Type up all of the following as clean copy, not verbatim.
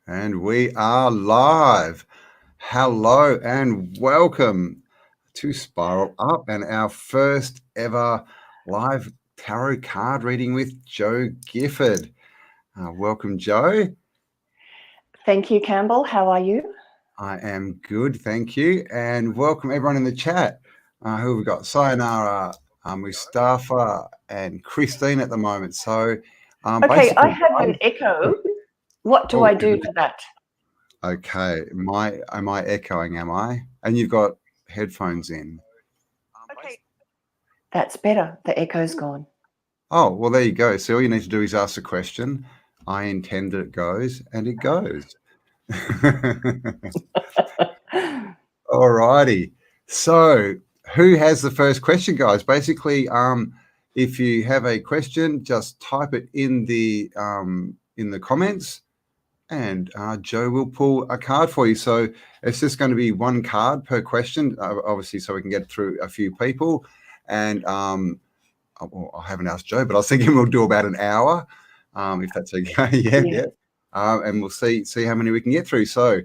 And we are live. Hello and welcome to Spiral Up and our first ever live tarot card reading with Joe Gifford. Welcome, Joe. Thank you, Campbell. How are you? I am good, thank you. And welcome everyone in the chat. Who have we got? Sayonara, Mustafa, and Christine at the moment. So, Okay, I have an echo. What do I do to that? Okay, am I echoing? Am I? And you've got headphones in. Okay, that's better. The echo's gone. Oh, well, there you go. So all you need to do is ask the question. I intend that it goes, and it goes. All righty. So who has the first question, guys? Basically, if you have a question, just type it in the comments. And Joe will pull a card for you. So it's just going to be one card per question, obviously, so we can get through a few people. And I haven't asked Joe, but I was thinking we'll do about an hour, if that's okay. Yeah. And we'll see how many we can get through. So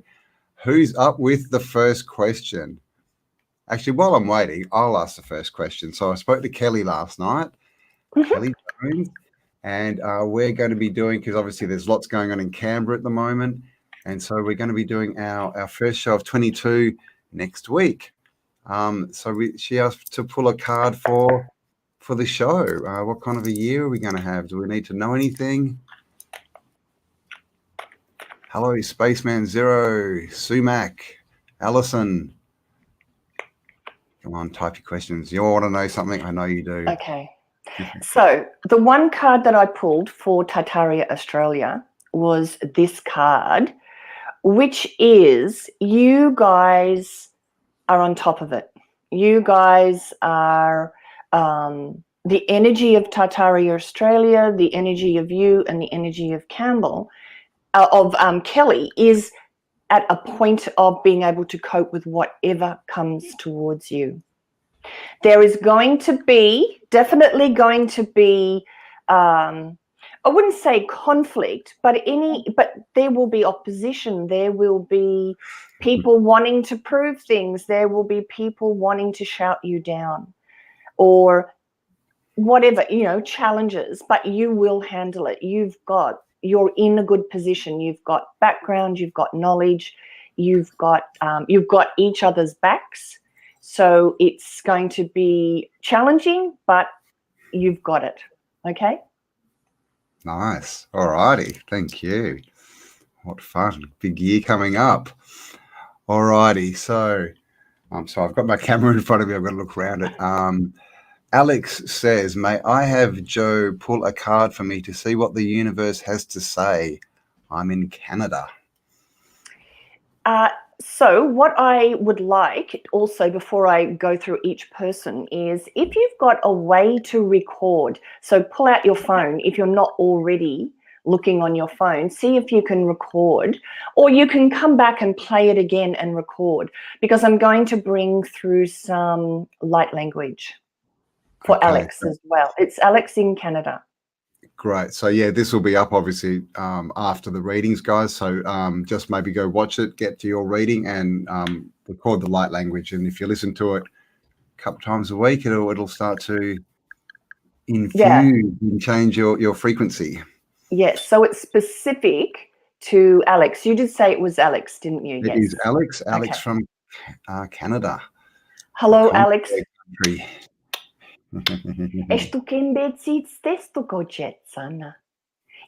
who's up with the first question? Actually, while I'm waiting, I'll ask the first question. So I spoke to Kelly last night, Kelly Jones. And we're going to be doing, because obviously there's lots going on in Canberra at the moment. And so we're going to be doing our first show of 22 next week. She asked to pull a card for the show. What kind of a year are we going to have? Do we need to know anything? Hello, Spaceman Zero, Sumac, Alison. Come on, type your questions. You all want to know something? I know you do. Okay. So the one card that I pulled for Tataria Australia was this card, which is you guys are on top of it. You guys are the energy of Tataria Australia, the energy of you, and the energy of Campbell, Kelly is at a point of being able to cope with whatever comes towards you. There is definitely going to be, I wouldn't say conflict, but there will be opposition. There will be people wanting to prove things. There will be people wanting to shout you down or whatever, challenges, but you will handle it. You're in a good position. You've got background, you've got knowledge, you've got each other's backs. So it's going to be challenging, but you've got it. Okay? Nice. All righty. Thank you. What fun. Big year coming up. All righty. So I've got my camera in front of me. I've got to look around it. Alex says, may I have Joe pull a card for me to see what the universe has to say? I'm in Canada. So what I would like also before I go through each person is if you've got a way to record, so pull out your phone if you're not already looking on your phone, see if you can record, or you can come back and play it again and record, because I'm going to bring through some light language for Alex as well. It's Alex in Canada. Great. So yeah, this will be up obviously after the readings, guys. So just maybe go watch it, get to your reading, and record the light language. And if you listen to it a couple times a week, it'll start to infuse and change your frequency. Yes. So it's specific to Alex. You did say it was Alex, didn't you? It is Alex. Alex from Canada. Hello, Alex. Estu kembetsit testu kojetsana.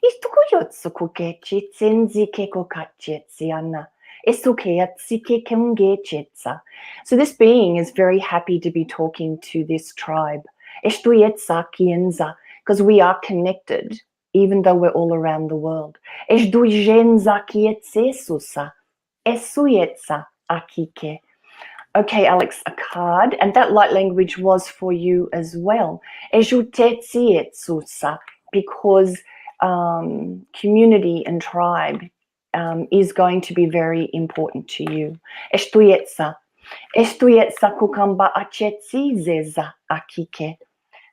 Istu kojotsu kokechitsenzi kekokachetsiana. Estu keatsi kekemgechetsa. So this being is very happy to be talking to this tribe. Estu yetsa kienza, because we are connected, even though we're all around the world. Estu jenza kietsesusa. Esu yetsa akike. Okay, Alex, a card, and that light language was for you as well. Because community and tribe is going to be very important to you.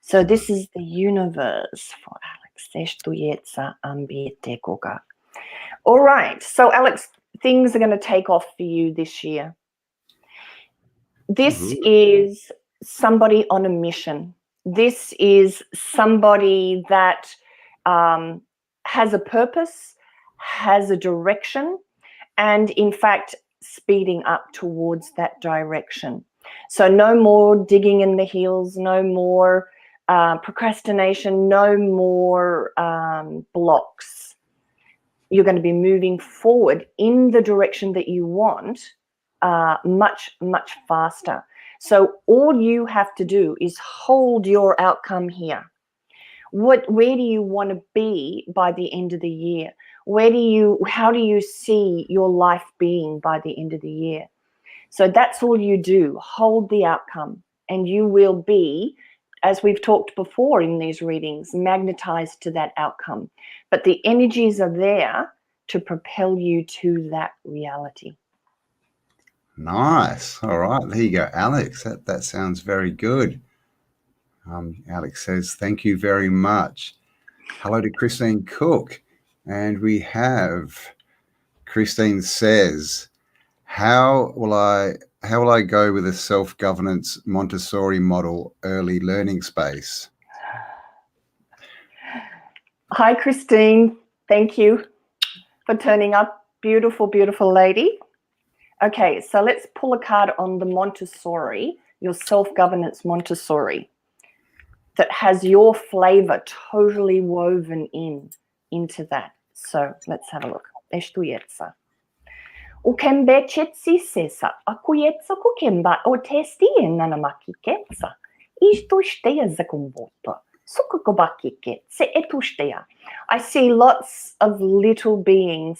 So this is the universe for Alex. All right. So, Alex, things are going to take off for you this year. This is somebody on a mission. This is somebody that has a purpose, has a direction, and in fact, speeding up towards that direction. So no more digging in the heels, no more procrastination, no more blocks. You're going to be moving forward in the direction that you want much, much faster. So all you have to do is hold your outcome here. Where do you want to be by the end of the year? How do you see your life being by the end of the year? So that's all you do. Hold the outcome, and you will be, as we've talked before in these readings, magnetized to that outcome. But the energies are there to propel you to that reality. Nice. All right, there you go, Alex. That sounds very good. Alex says, thank you very much. Hello to Christine Cook. And we have Christine says, how will I go with a self-governance Montessori model early learning space? Hi, Christine. Thank you for turning up. Beautiful, beautiful lady. Okay, so let's pull a card on the Montessori, your self-governance Montessori, that has your flavor totally woven into that. So let's have a look. Estuietsa. Ukembe chetsi sesa, akuyetsa kukemba o testi nanamaki ketsa. Isto stea zakumboto. I see lots of little beings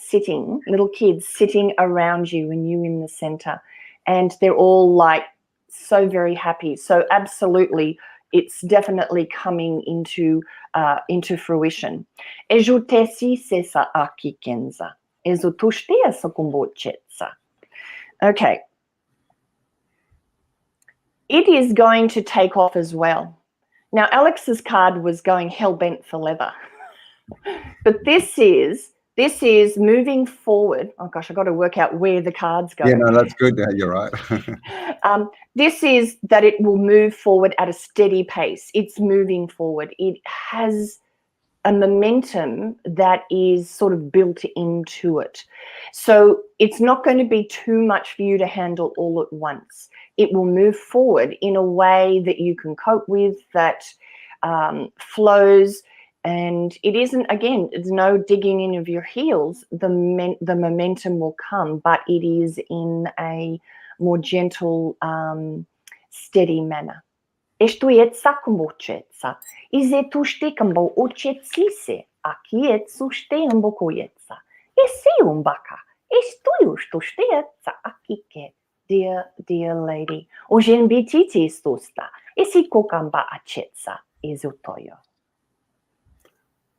little kids sitting around you and you in the center, and they're all like so very happy. So absolutely, it's definitely coming into fruition. Okay. It is going to take off as well. Now, Alex's card was going hell-bent for leather. But this is moving forward. Oh, gosh, I've got to work out where the cards go. Yeah, no, that's good. You're right. This is that it will move forward at a steady pace. It's moving forward. It has a momentum that is sort of built into it. So it's not going to be too much for you to handle all at once. It will move forward in a way that you can cope with, that flows, and it isn't, again, it's no digging in of your heels. The momentum will come, but it is in a more gentle, steady manner. Estuietsa kumbochetsa. Izetushte kambo ochetsise. Akietsuste ambokoyetsa. Esiumbaka. Estuyushtushtetsa akike. Dear lady. Ojenbititi stosta. Esikokamba achetsa. Izutoyo.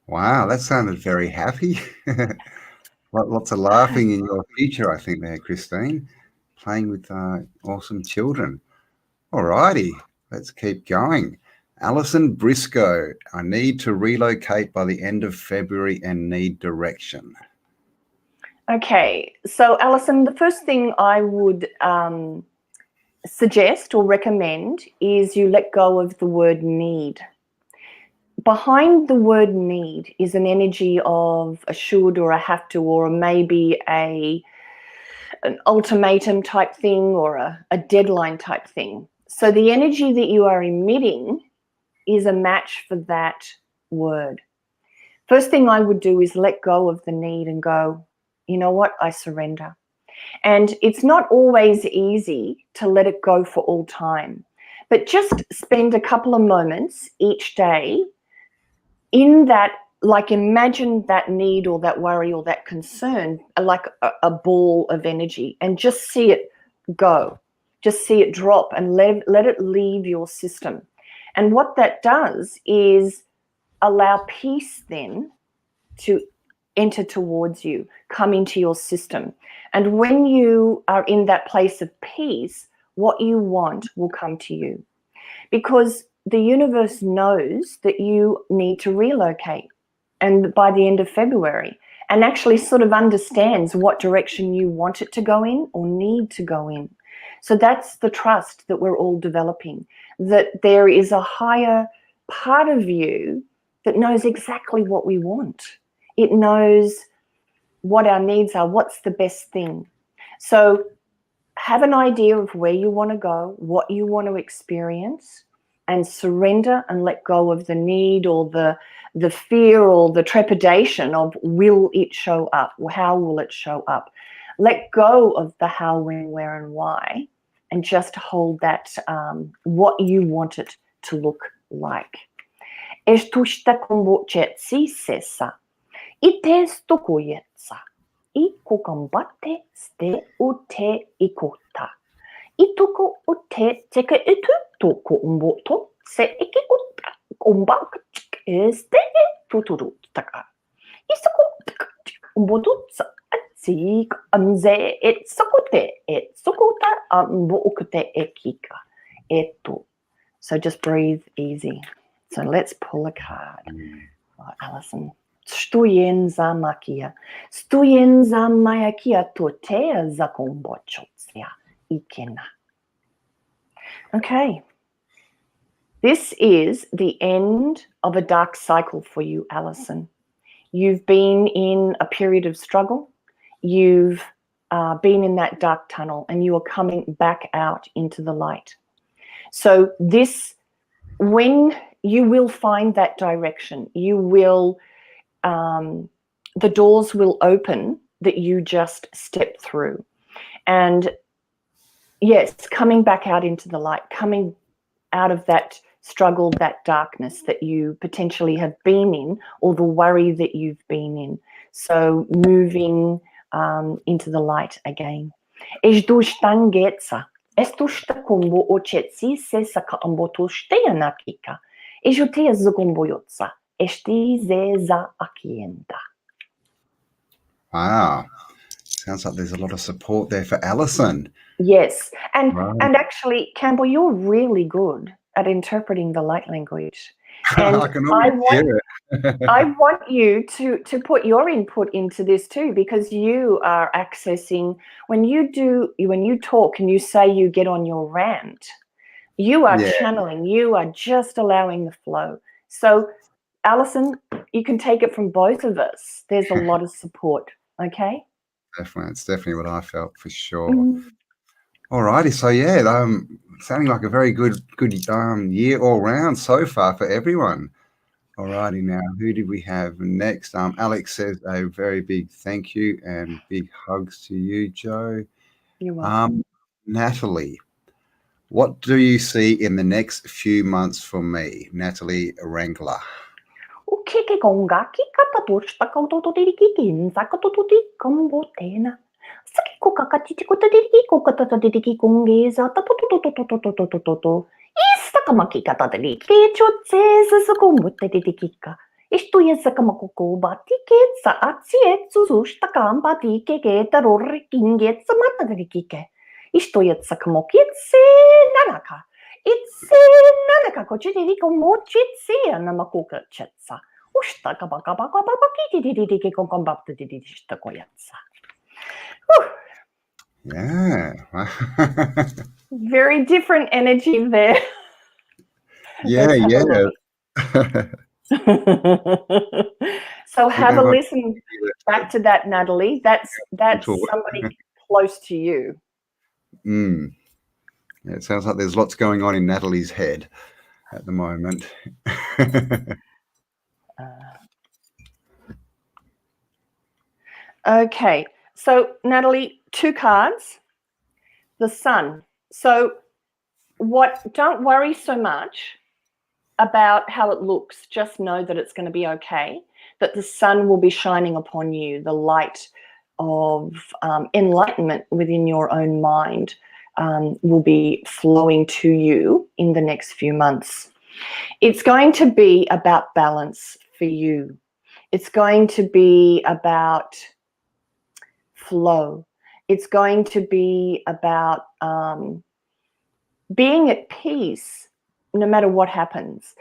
Wow, that sounded very happy. Lots of laughing in your future, I think, there, Christine. Playing with awesome children. All righty, let's keep going. Alison Briscoe, I need to relocate by the end of February and need direction. Okay, so Alison, the first thing I would suggest or recommend is you let go of the word need. Behind the word need is an energy of a should or a have to, or maybe an ultimatum type thing, or a deadline type thing. So the energy that you are emitting is a match for that word. First thing I would do is let go of the need and go, you know what, I surrender. And it's not always easy to let it go for all time, but just spend a couple of moments each day in that, like imagine that need or that worry or that concern like a ball of energy, and just see it go. Just see it drop and let it leave your system. And what that does is allow peace then to enter towards you, come into your system. And when you are in that place of peace, what you want will come to you. Because the universe knows that you need to relocate, and by the end of February. and actually sort of understands what direction you want it to go in or need to go in. So that's the trust that we're all developing, that there is a higher part of you that knows exactly what we want. It knows what our needs are, what's the best thing. So have an idea of where you want to go, what you want to experience, and surrender and let go of the need or the fear or the trepidation of will it show up? How will it show up? Let go of the how, when, where, and why, and just hold that what you want it to look like. Estusta kombochetse sesa. Ite stokoyetsa. Iko kambatte ste ute ikota. Ituko ute teke itu toko umboto se ikikuta umbak este tuturu taka. Isoko umbotutsa atsik amze et sokote et sokota ambokute ekika eto. So just breathe easy. So let's pull a card. Right, Alison. Stuyenza makia. Stuyenza mayakia totea zakombochotsia ikena. Okay. This is the end of a dark cycle for you, Alison. You've been in a period of struggle. You've been in that dark tunnel, and you are coming back out into the light. So this, when you will find that direction, you will, the doors will open that you just step through. And yes, coming back out into the light, coming out of that struggle, that darkness that you potentially have been in, or the worry that you've been in. So moving into the light again. Estushta kombo ochetsi se saka ambotushtea nakika. Ejutea zukomboyotsa. Esti zeza akienda. Wow. Sounds like there's a lot of support there for Alison. Yes. And Right. and actually, Campbell, you're really good at interpreting the light language. And I can already hear it. I want you to put your input into this too, because you are accessing, when you talk and you say you get on your rant, you are channeling, you are just allowing the flow. So Alison, you can take it from both of us. There's a lot of support. Okay. Definitely. It's definitely what I felt for sure. All righty. So yeah, sounding like a very good year all round so far for everyone. All righty, now who did we have next? Alex says a very big thank you and big hugs to you, Joe. You're welcome. Natalie, what do you see in the next few months for me? Natalie Wrangler. Ukike konga kikata toshta kautototiriki kinza katototi kambotena. Sakiko kakatiti kotatiriki kokatatiriki kongeza tatotototototototototo. Istakama katatiriki chotseza sakombotetikika. Isto yesakamakoko batiketsa atsietsu zushtakamba tikeke rorri kingetsa matatirikike. Isto yetsakamokitse nanaka. It's nanaka kochitiriko mochitse namakuka chetsa. Ushtaka bakabakabakiti kokombaptitista koyatsa. Yeah. Very different energy there. Yeah. So have a listen back to that, Natalie. That's somebody close to you. Yeah, it sounds like there's lots going on in Natalie's head at the moment. Okay, so Natalie, 2 cards. The sun. So don't worry so much about how it looks. Just know that it's going to be okay, that the sun will be shining upon you, the light of enlightenment within your own mind will be flowing to you in the next few months. It's going to be about balance for you. It's going to be about flow. It's going to be about being at peace no matter what happens.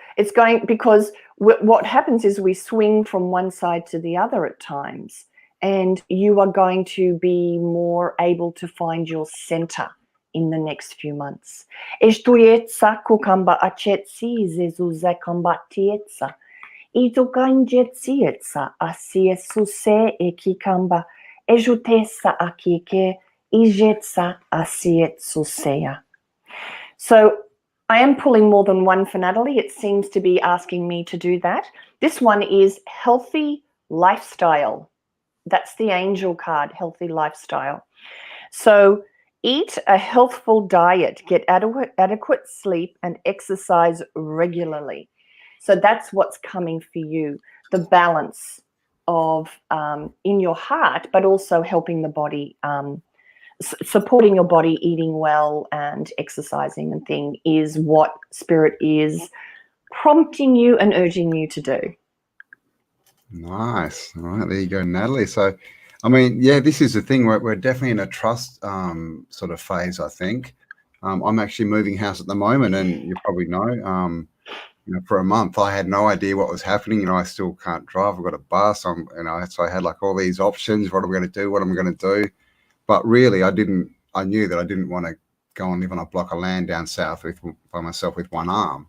Because what happens is we swing from one side to the other at times. and you are going to be more able to find your center in the next few months. Estuietsa kukamba achetsi zezuze kambatietsa. Itokanjetsietsa asiesuse ekikamba. Ejutesa akike ijetsa asietsusea. So I am pulling more than one for Natalie. It seems to be asking me to do that. This one is healthy lifestyle. That's the angel card, healthy lifestyle. So eat a healthful diet, get adequate sleep, and exercise regularly. So that's what's coming for you, the balance of in your heart, but also helping the body, supporting your body, eating well and exercising and thing is what Spirit is prompting you and urging you to do. Nice. All right, there you go, Natalie. So, I mean, yeah, this is the thing. We're definitely in a trust sort of phase, I think. I'm actually moving house at the moment, and you probably know, for a month, I had no idea what was happening. I still can't drive. I've got a bus. So I had like all these options. What am I going to do? What am I going to do? But really, I knew that I didn't want to go and live on a block of land down south by myself with one arm.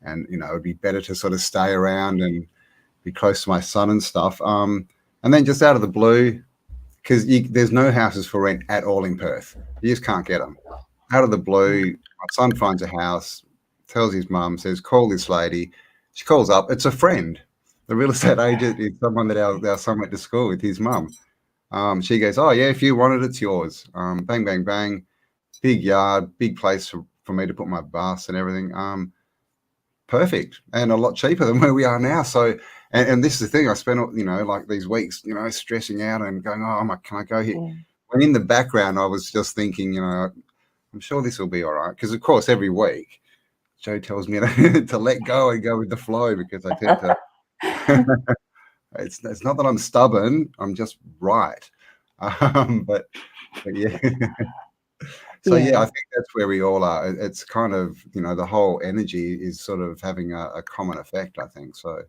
And, it would be better to sort of stay around and be close to my son and stuff. And then just out of the blue, because there's no houses for rent at all in Perth. You just can't get them. Out of the blue, my son finds a house, tells his mum, says, call this lady. She calls up. It's a friend. The real estate agent is someone that our son went to school with, his mum. She goes, oh, yeah, if you want it, it's yours. Bang, bang, bang. Big yard, big place for me to put my bus and everything. Perfect. And a lot cheaper than where we are now. So, and this is the thing, I spent, like these weeks, stressing out and going, can I go here? Yeah. When in the background, I was just thinking, I'm sure this will be all right. Because, of course, every week, Joe tells me to let go and go with the flow because I tend to... It's not that I'm stubborn, I'm just right. But yeah. So yeah, I think that's where we all are. It's kind of, the whole energy is sort of having a common effect, I think. So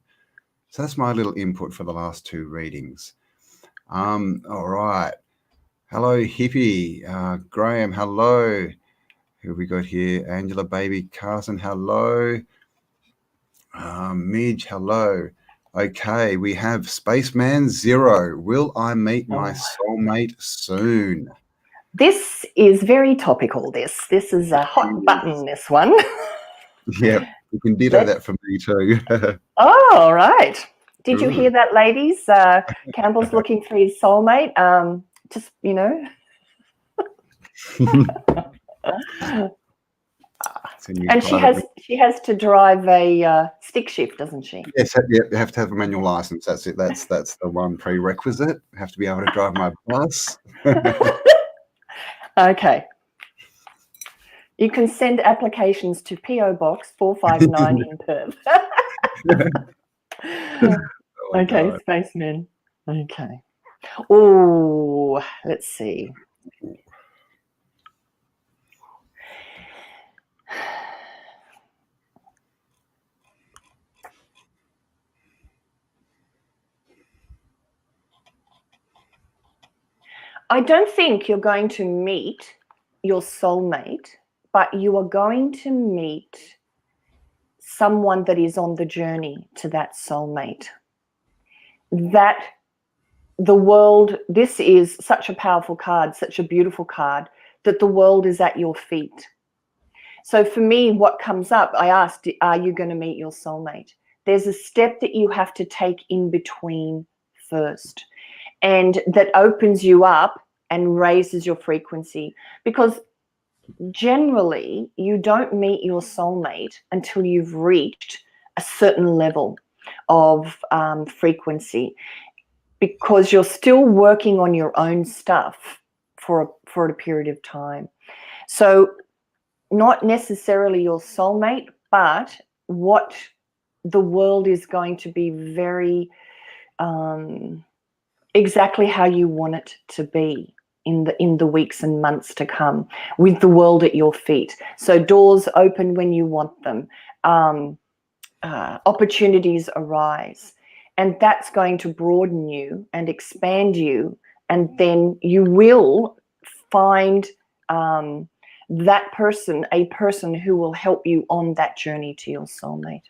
that's my little input for the last two readings. All right. Hello, Hippie. Graham, hello. Who have we got here? Angela, baby, Carson, hello. Midge, hello. Okay, we have Spaceman 0. Will I meet my soulmate soon? This is very topical, this. This is a hot button, this one. Yeah, you can ditto that for me too. Oh, all right. Did you hear that, ladies? Campbell's looking for his soulmate. Just, And she has to drive a stick shift, doesn't she? Yes, you have to have a manual license. That's it. That's the one prerequisite. I have to be able to drive my bus. Okay. You can send applications to PO Box 459 in Perth. Okay, God. Spaceman. Okay. Oh, let's see. I don't think you're going to meet your soulmate, but you are going to meet someone that is on the journey to that soulmate. That the world, this is such a powerful card, such a beautiful card, that the world is at your feet. So for me, what comes up, I asked, are you going to meet your soulmate? There's a step that you have to take in between first. And that opens you up and raises your frequency, because generally you don't meet your soulmate until you've reached a certain level of frequency, because you're still working on your own stuff for a period of time. So not necessarily your soulmate, but what the world is going to be very exactly how you want it to be in the weeks and months to come, with the world at your feet. So doors open when you want them. Opportunities arise. And that's going to broaden you and expand you. And then you will find that person, a person who will help you on that journey to your soulmate.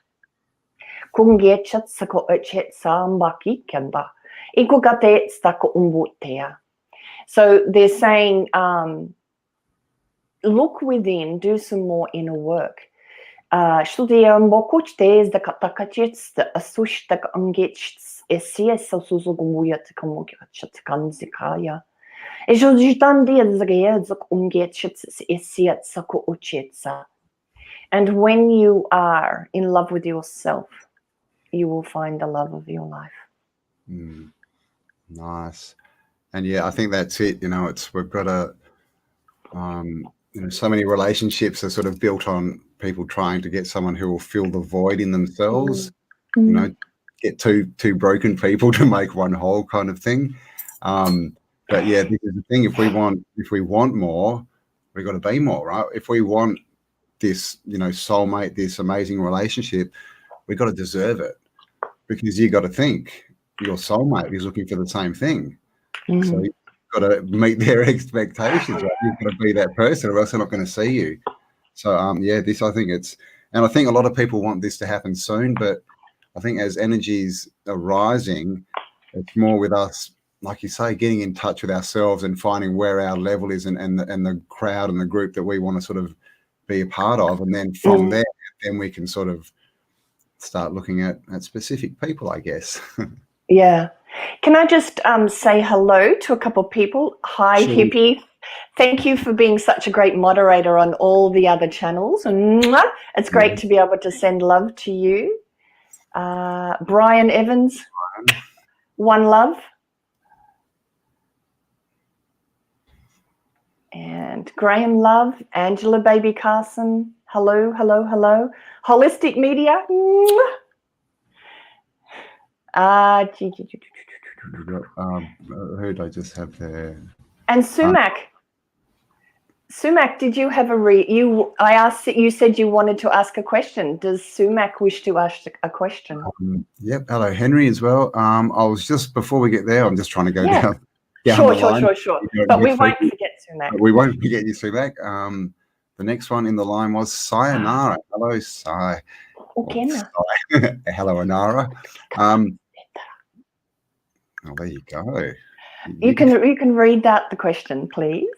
So they're saying, look within, do some more inner work. And when you are in love with yourself, you will find the love of your life. Nice. And yeah, I think that's it. We've got a, so many relationships are sort of built on people trying to get someone who will fill the void in themselves. Get two broken people to make one whole kind of thing. But yeah, this is the thing. If we want more, we've got to be more, right? If we want this, soulmate, this amazing relationship, we've got to deserve it, because you got to think your soulmate is looking for the same thing. So you've got to meet their expectations, right? You've got to be that person, or else they're not going to see you. So I think I think a lot of people want this to happen soon, but I think as energies are rising, it's more with us, like you say, getting in touch with ourselves and finding where our level is and the crowd and the group that we want to sort of be a part of. And then from there, then we can sort of start looking at specific people, I guess. Yeah. Can I just say hello to a couple of people? Hi, Sure. Hippie. Thank you for being such a great moderator on all the other channels. And it's great to be able to send love to you. Brian Evans, one love. And Graham Love, Angela Baby Carson, hello, hello, hello. Holistic Media. Who did I just have there? And Sumac. Sumac, did you have I asked, you said you wanted to ask a question. Does Sumac wish to ask a question? Yep. Hello, Henry, as well. I was just, before we get there, I'm just trying to go down Sure. the line. But we won't forget Sumac. We won't forget you, Sumac. The next one in the line was Sayonara. Hello, Sai. Okay. Hello, Anara. There you go. You can read out the question, please.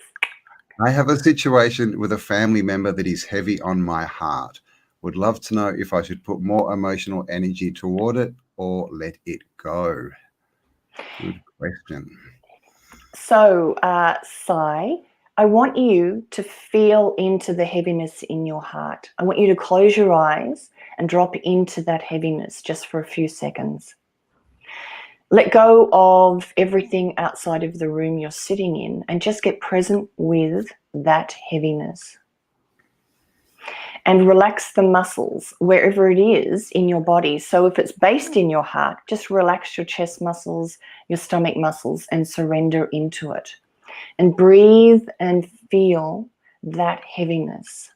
I have a situation with a family member that is heavy on my heart. Would love to know if I should put more emotional energy toward it or let it go. Good question. So, Sai, I want you to feel into the heaviness in your heart. I want you to close your eyes and drop into that heaviness just for a few seconds. Let go of everything outside of the room you're sitting in and just get present with that heaviness. And relax the muscles wherever it is in your body. So if it's based in your heart, just relax your chest muscles, your stomach muscles, and surrender into it. And breathe and feel that heaviness.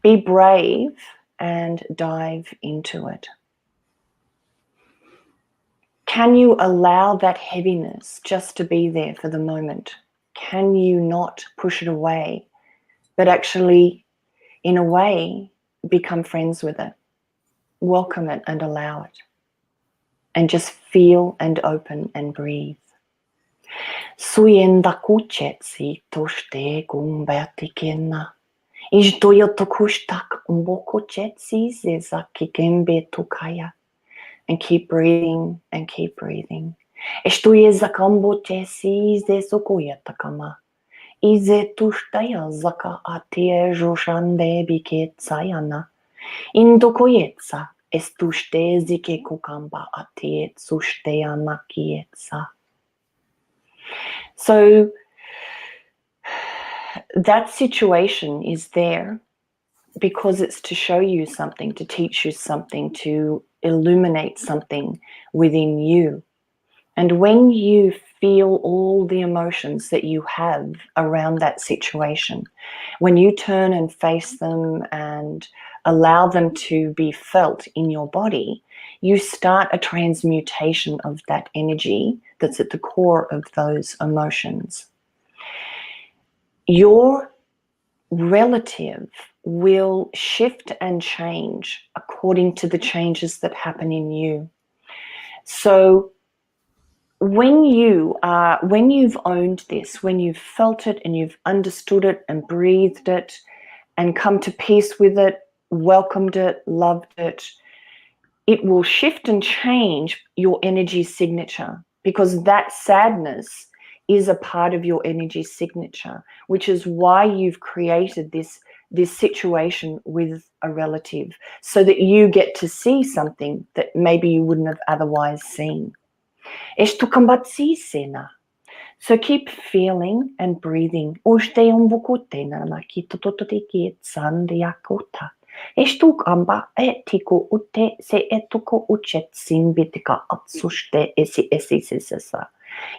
Be brave and dive into it. Can you allow that heaviness just to be there for the moment? Can you not push it away, but actually, in a way, become friends with it? Welcome it and allow it. And just feel and open and breathe. Suyenda kuchetsi toshte gumbatikena. Ijdoyoto kushtak umbokochetsi zezaki kembe tukaya. And keep breathing and keep breathing. Estuye zakambo chesi ze sokoya takama. Ize tushtaya zaka atie joshande biket sayana. Indokoyetsa estushte zike kukamba atiet sushteya makietsa. So that situation is there because it's to show you something, to teach you something, to illuminate something within you. And when you feel all the emotions that you have around that situation, when you turn and face them and allow them to be felt in your body, you start a transmutation of that energy that's at the core of those emotions. Your relative will shift and change according to the changes that happen in you. So when you've owned this, when you've felt it and you've understood it and breathed it and come to peace with it, welcomed it, loved it, it will shift and change your energy signature, because that sadness is a part of your energy signature, which is why you've created this situation with a relative, so that you get to see something that maybe you wouldn't have otherwise seen. So keep feeling and breathing. Estuk amba etiko ute se etuko uchet simbitika atsuste esi.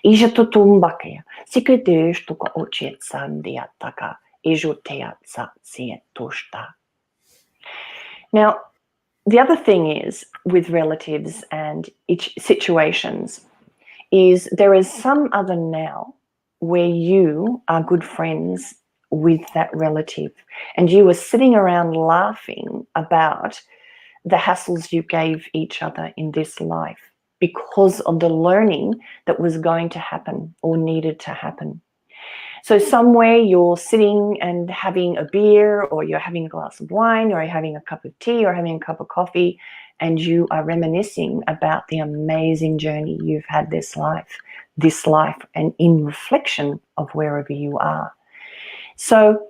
Ijatutumbakea, sikedestuko uchet sandiataka, ijuteatsa sietusta. Now, the other thing is with relatives and situations is there is some other now where you are good friends with that relative and you were sitting around laughing about the hassles you gave each other in this life because of the learning that was going to happen or needed to happen. So somewhere you're sitting and having a beer, or you're having a glass of wine, or you're having a cup of tea, or having a cup of coffee, and you are reminiscing about the amazing journey you've had this life, and in reflection of wherever you are. So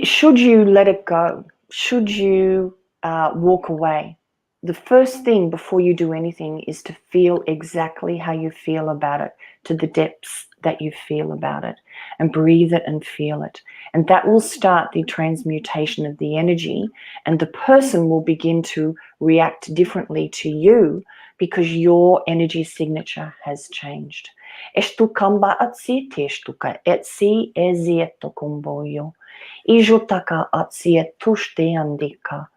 should you let it go? Should you walk away? The first thing before you do anything is to feel exactly how you feel about it, to the depths that you feel about it, and breathe it and feel it. And that will start the transmutation of the energy, and the person will begin to react differently to you because your energy signature has changed. Estukamba atsi testuka etsi ezieto kumboyo. Ijutaka atsi etushte andika.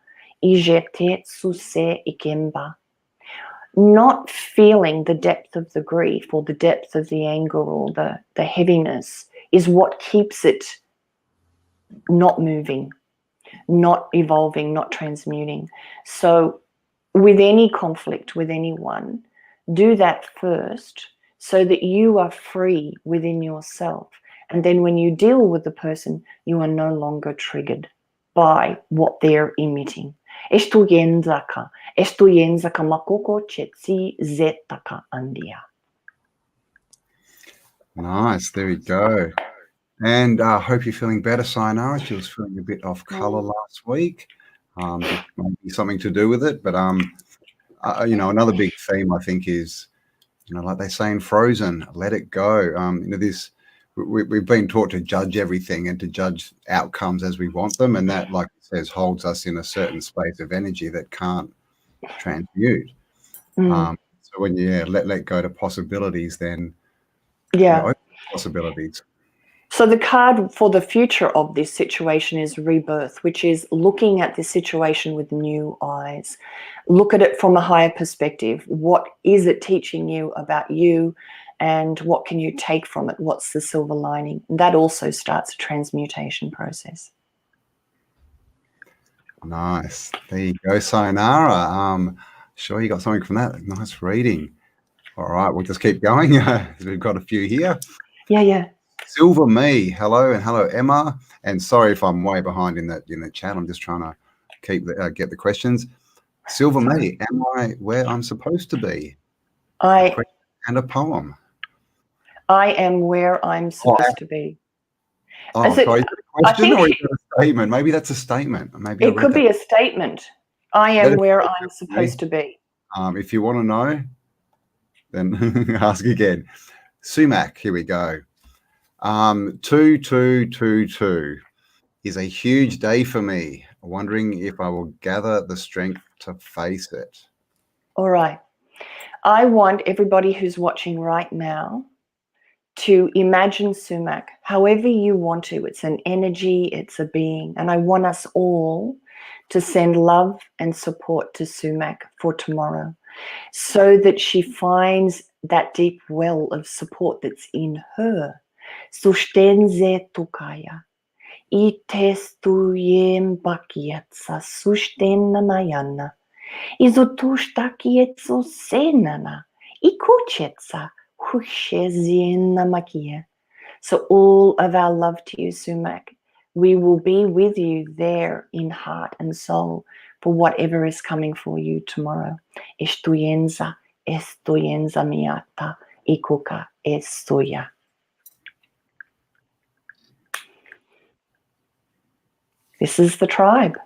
Not feeling the depth of the grief or the depth of the anger or the heaviness is what keeps it not moving, not evolving, not transmuting. So with any conflict with anyone, do that first so that you are free within yourself. And then when you deal with the person, you are no longer triggered by what they're emitting. Estu yenzaka makoko chetsi zetaka andia. Nice. There we go. And I hope you're feeling better, Sayonara. She was feeling a bit off color last week. It might be something to do with it, but another big theme I think is, like they say in Frozen, let it go. We've been taught to judge everything and to judge outcomes as we want them, and that, like it says, holds us in a certain space of energy that can't transmute. So when you let go to possibilities, then open possibilities. So the card for the future of this situation is rebirth, which is looking at this situation with new eyes. Look at it from a higher perspective. What is it teaching you about you, and what can you take from it? What's the silver lining? And that also starts a transmutation process. Nice. There you go, Sayonara. Sure you got something from that. Nice reading. All right, we'll just keep going. We've got a few here. Yeah. Silver Me, hello, and hello, Emma. And sorry if I'm way behind in the chat. I'm just trying to get the questions. Silver Me, am I where I'm supposed to be? And a poem. I am where I'm supposed to be. Oh, sorry, is that a question or is that a statement? Maybe that's a statement. Maybe it could be a statement. I am where I'm supposed to be. If you want to know, then ask again. Sumac, here we go. 2222 is a huge day for me. Wondering if I will gather the strength to face it. All right. I want everybody who's watching right now to imagine Sumac however you want to. It's an energy, it's a being. And I want us all to send love and support to Sumac for tomorrow, so that she finds that deep well of support that's in her. Sustenze tukaya. Itestuyem bakietsa sustena mayana. Izotushtakietso senana. Ikuchetsa husheziena makia. So all of our love to you, Sumac. We will be with you there in heart and soul for whatever is coming for you tomorrow. Estoyenza miata, ikuka estoya. This is the tribe.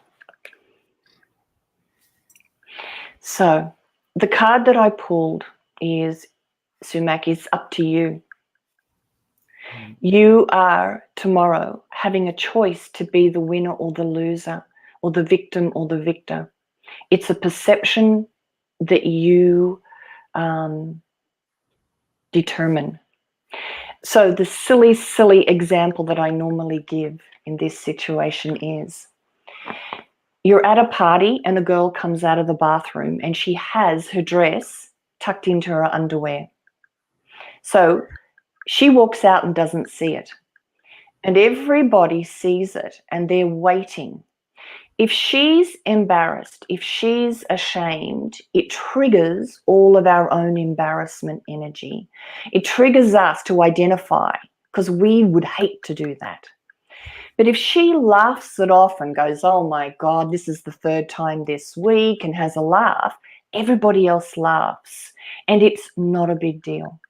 So the card that I pulled is, Sumac, is up to you. You are tomorrow having a choice to be the winner or the loser, or the victim or the victor. It's a perception that you determine. So the silly example that I normally give in this situation is, you're at a party and a girl comes out of the bathroom and she has her dress tucked into her underwear. So she walks out and doesn't see it. And everybody sees it and they're waiting. If she's embarrassed, if she's ashamed, it triggers all of our own embarrassment energy. It triggers us to identify, because we would hate to do that. But if she laughs it off and goes, oh my God, this is the third time this week, and has a laugh, everybody else laughs. And it's not a big deal.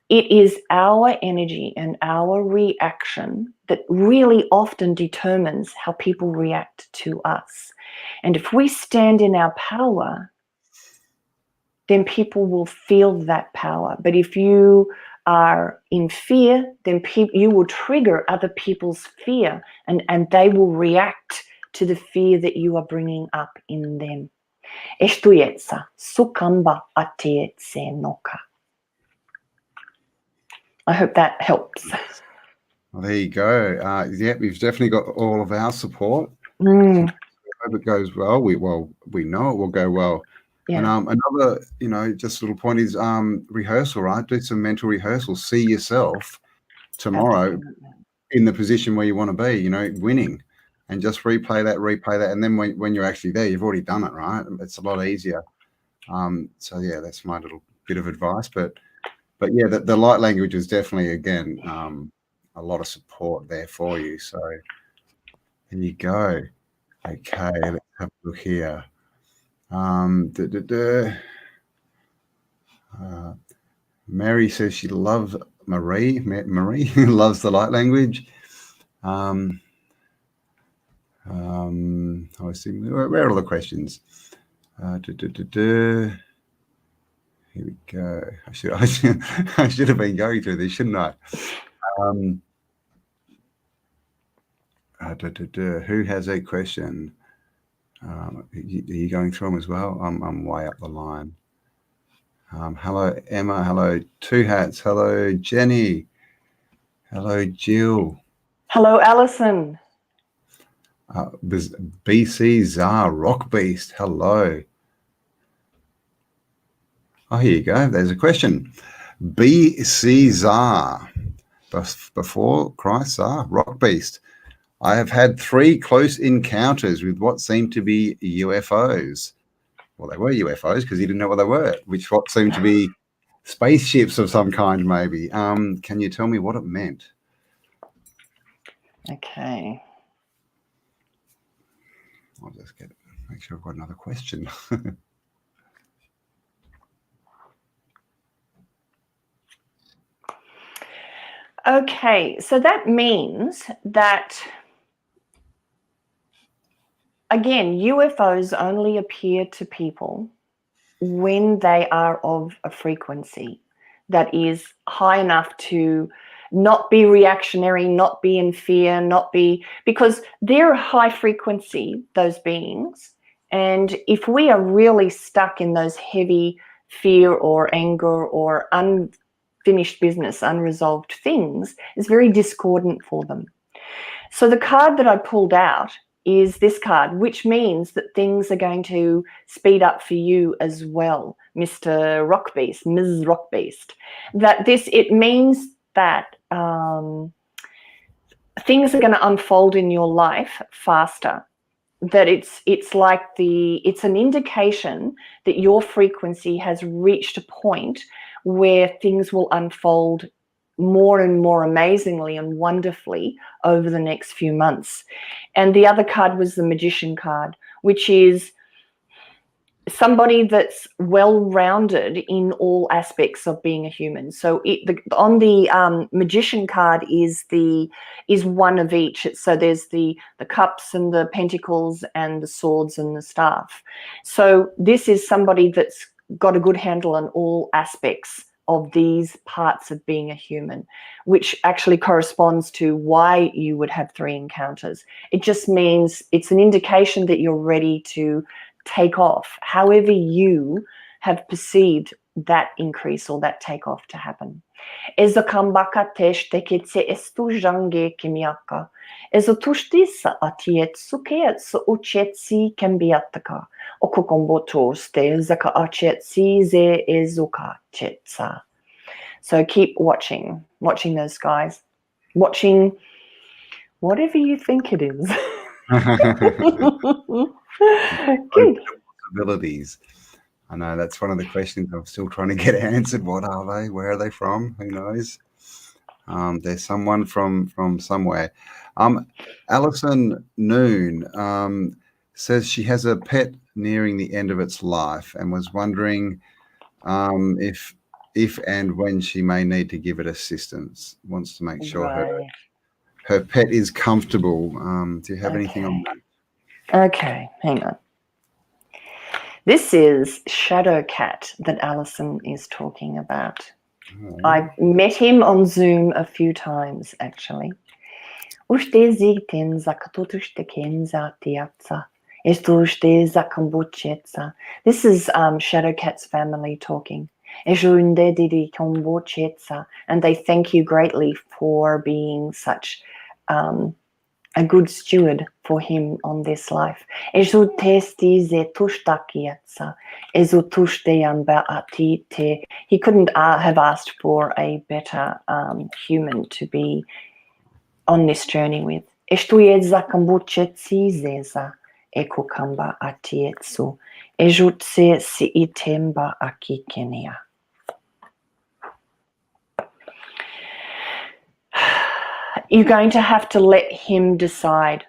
It is our energy and our reaction that really often determines how people react to us. And if we stand in our power, then people will feel that power. But if you are in fear, then you will trigger other people's fear, and they will react to the fear that you are bringing up in them. Estuetsa, sukamba atietse noka. I hope that helps. Well, there you go. Yep, we've definitely got all of our support. I hope it goes well. We know it will go well. Yeah. And another, just a little point is rehearsal, right? Do some mental rehearsal. See yourself tomorrow in the position where you want to be, winning, and just replay that. And then when you're actually there, you've already done it, right? It's a lot easier. So yeah, that's my little bit of advice. But yeah, the light language is definitely, again, a lot of support there for you. So there you go. Okay, let's have a look here. Mary says she loves Marie loves the light language. I see. Where are all the questions? Here we go. I should have been going through this, shouldn't I? Who has a question? Are you going through them as well? I'm way up the line. Hello, Emma. Hello, Two Hats. Hello, Jenny. Hello, Jill. Hello, Alison. BC Zar, Rock Beast. Hello. Oh, here you go. There's a question. BC Zar. Before Christ Zar, Rock Beast. I have had 3 close encounters with what seemed to be UFOs. Well, they were UFOs because you didn't know what they were, what seemed to be spaceships of some kind, maybe. Can you tell me what it meant? Okay. I'll just make sure I've got another question. Okay, so that means that, again, UFOs only appear to people when they are of a frequency that is high enough to not be reactionary, not be in fear, because they're high frequency, those beings. And if we are really stuck in those heavy fear or anger or unfinished business, unresolved things, it's very discordant for them. So the card that I pulled out is this card, which means that things are going to speed up for you as well, Mr. Rockbeast, Ms. Rockbeast. It means that things are going to unfold in your life faster. That it's an indication that your frequency has reached a point where things will unfold more and more amazingly and wonderfully over the next few months. And the other card was the Magician card, which is somebody that's well-rounded in all aspects of being a human. So on the Magician card is one of each. So there's the cups and the pentacles and the swords and the staff. So this is somebody that's got a good handle on all aspects of these parts of being a human, which actually corresponds to why you would have 3 encounters. It just means it's an indication that you're ready to take off, however you have perceived that increase or that takeoff to happen. Ezo kambaka teshte kitse estu jange kimiaka. Ezo tushtisa atietsukeetsu uchetsi kambiataka. Okukomboto ste zaka achetsi ze ezuka chetsa. So keep watching those guys. Watching whatever you think it is. Good. Possibilities. I know that's one of the questions I'm still trying to get answered. What are they? Where are they from? Who knows? There's someone from somewhere. Alison Noon says she has a pet nearing the end of its life and was wondering if and when she may need to give it assistance. Wants to make sure her pet is comfortable. Do you have anything on that? Okay, hang on. This is Shadow Cat that Alison is talking about. Oh. I met him on Zoom a few times, actually. This is Shadow Cat's family talking. And they thank you greatly for being such a good steward for him on this life. He couldn't have asked for a better human to be on this journey with. You're going to have to let him decide.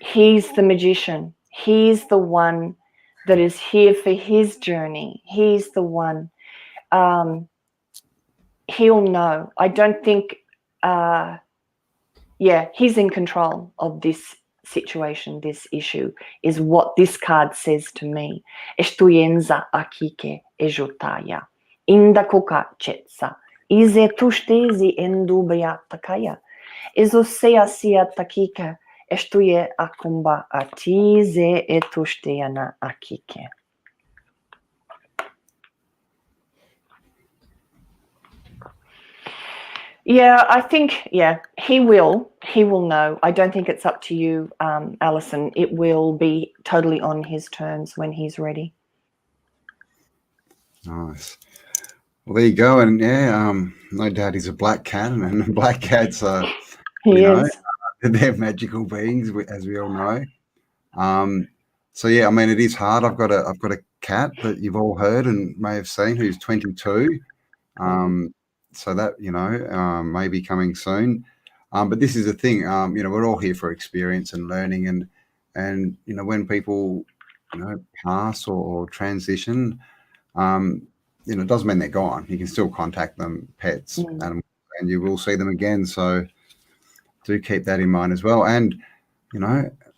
He's the magician. He's the one that is here for his journey. He's the one. He'll know. I don't think, he's in control of this situation, this issue, is what this card says to me. Estuyenza akike ejutaya. Inda koka chetsa. Ize tushtezi endubayattakaya. Ezosea sia takika estuye akumba atize etushtiana akike. Yeah, I think, he will know. I don't think it's up to you, Alison. It will be totally on his terms when he's ready. Nice. Well, there you go. And no doubt he's a black cat, and black cats are, they're magical beings, as we all know. So I mean, it is hard. I've got a cat that you've all heard and may have seen, who's 22. So that may be coming soon. But this is the thing. We're all here for experience and learning, and when people pass or transition, it doesn't mean they're gone. You can still contact them, pets, animals, and you will see them again. So do keep that in mind as well. And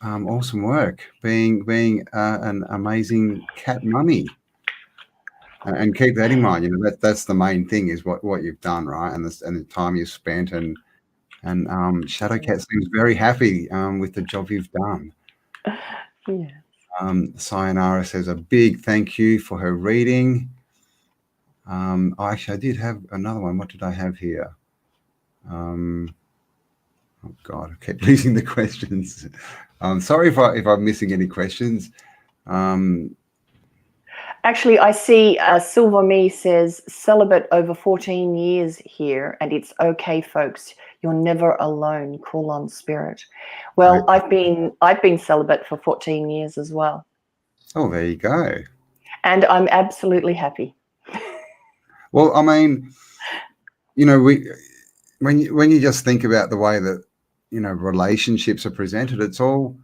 awesome work being an amazing cat mummy, and keep that in mind. That's the main thing, is what you've done, right? And the time you've spent, and Shadow Cat seems very happy with the job you've done. Yeah. Sayonara says a big thank you for her reading. Actually, I did have another one. What did I have here? Oh God, I kept losing the questions. Sorry if I'm missing any questions. Actually, I see Silver Me says celibate over 14 years here, and it's okay, folks. You're never alone. Call on spirit. Well, I've been celibate for 14 years as well. Oh, there you go. And I'm absolutely happy. Well, I mean, you know, when you just think about the way that, you know, relationships are presented, it's all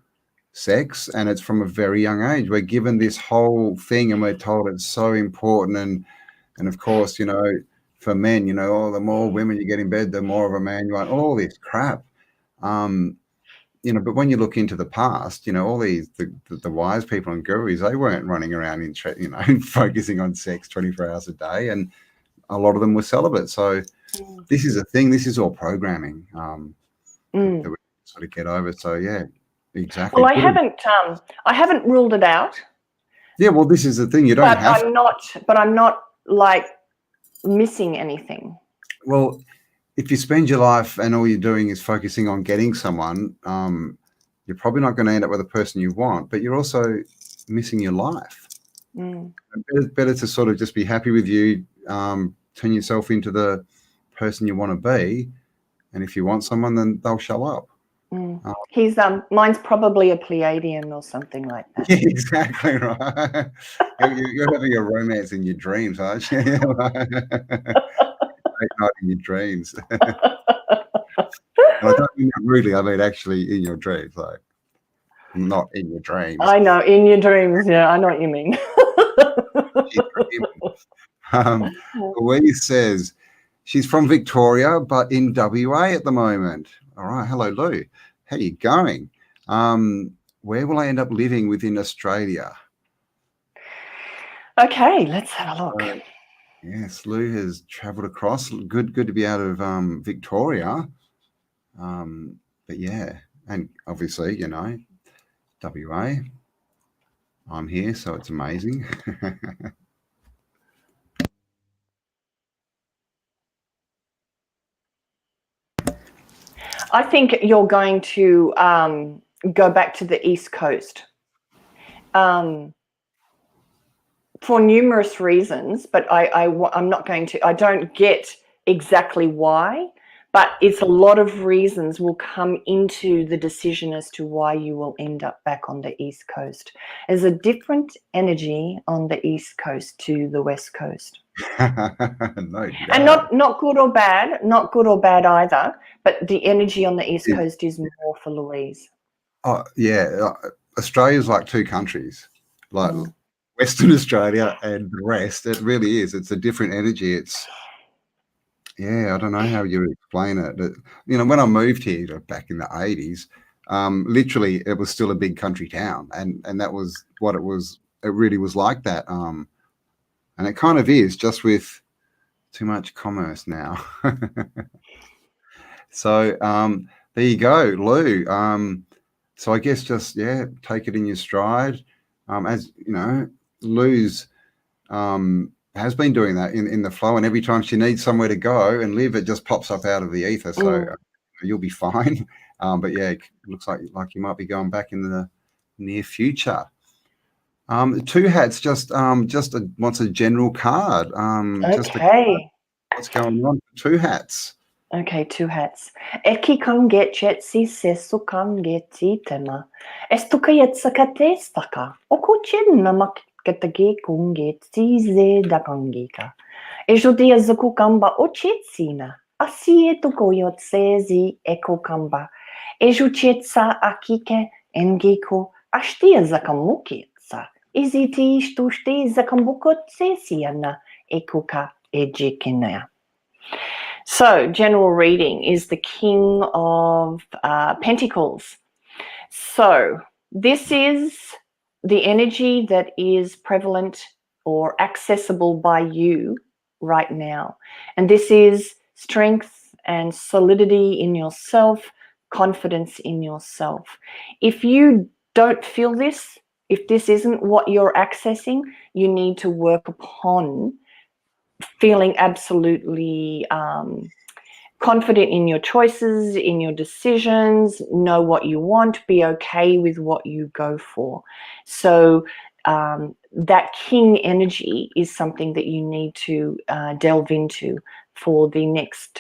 sex, and it's from a very young age. We're given this whole thing, and we're told it's so important, and of course, you know, for men, you know, the more women you get in bed, the more of a man you want. All this crap, you know. But when you look into the past, you know, all these the wise people and gurus, they weren't running around you know, focusing on sex 24 hours a day, and a lot of them were celibate. So this is a thing. This is all programming that we sort of get over. So yeah, exactly. Well, I haven't ruled it out. Yeah, well, this is the thing. You don't have. But I'm not like missing anything. Well, if you spend your life and all you're doing is focusing on getting someone, you're probably not going to end up with a person you want, but you're also missing your life. Better to sort of just be happy with you, turn yourself into the person you want to be, and if you want someone, then they'll show up. He's mine's probably a Pleiadian or something like that. Yeah, exactly right. You're having a romance in your dreams, aren't you? Late night in your dreams. And I don't mean that rudely. I mean actually in your dreams, like not in your dreams. I know, in your dreams. Yeah, I know what you mean. Louise says she's from Victoria, but in WA at the moment. All right. Hello, Lou. How you going? Where will I end up living within Australia? Okay, let's have a look. Yes, Lou has travelled across. Good to be out of Victoria. But yeah, and obviously, you know, WA. I'm here, so it's amazing. I think you're going to go back to the East Coast for numerous reasons, but I'm not going to. I don't get exactly why, but it's a lot of reasons will come into the decision as to why you will end up back on the East Coast. There's a different energy on the East Coast to the West Coast. No, and not good or bad either, but the energy on the East Coast is more for Louise. Oh yeah, Australia's like two countries, like Western Australia and the rest. It really is. It's a different energy. It's I don't know how you would explain it. But, you know, when I moved here back in the 80s, literally it was still a big country town, and that was what it was. It really was like that. And it kind of is, just with too much commerce now. So there you go, Lou. So I guess just take it in your stride. As you know, Lou's has been doing that in the flow, and every time she needs somewhere to go and live, it just pops up out of the ether. So you'll be fine. But yeah, it looks like you might be going back in the near future. Two hats wants a general card. Okay. What's going on? Two hats. Okay, two hats. Eki kangetsi sesu kangeti tema. Estukayetsakate staka. Okuchin namakatagi kungetsi ze dakangika. Ejudia zakukamba ochetsina. Asietukoyotsezi ekokamba. Ejuchetsa akike engeko ashtia zakamuketsa. Iziti shtushti zakambukotsesiana ekuka ejikina. So, general reading is the King of Pentacles. So, this is the energy that is prevalent or accessible by you right now. And this is strength and solidity in yourself, confidence in yourself. If you don't feel this, if this isn't what you're accessing, you need to work upon feeling absolutely confident in your choices, in your decisions, know what you want, be okay with what you go for. So that king energy is something that you need to delve into for the next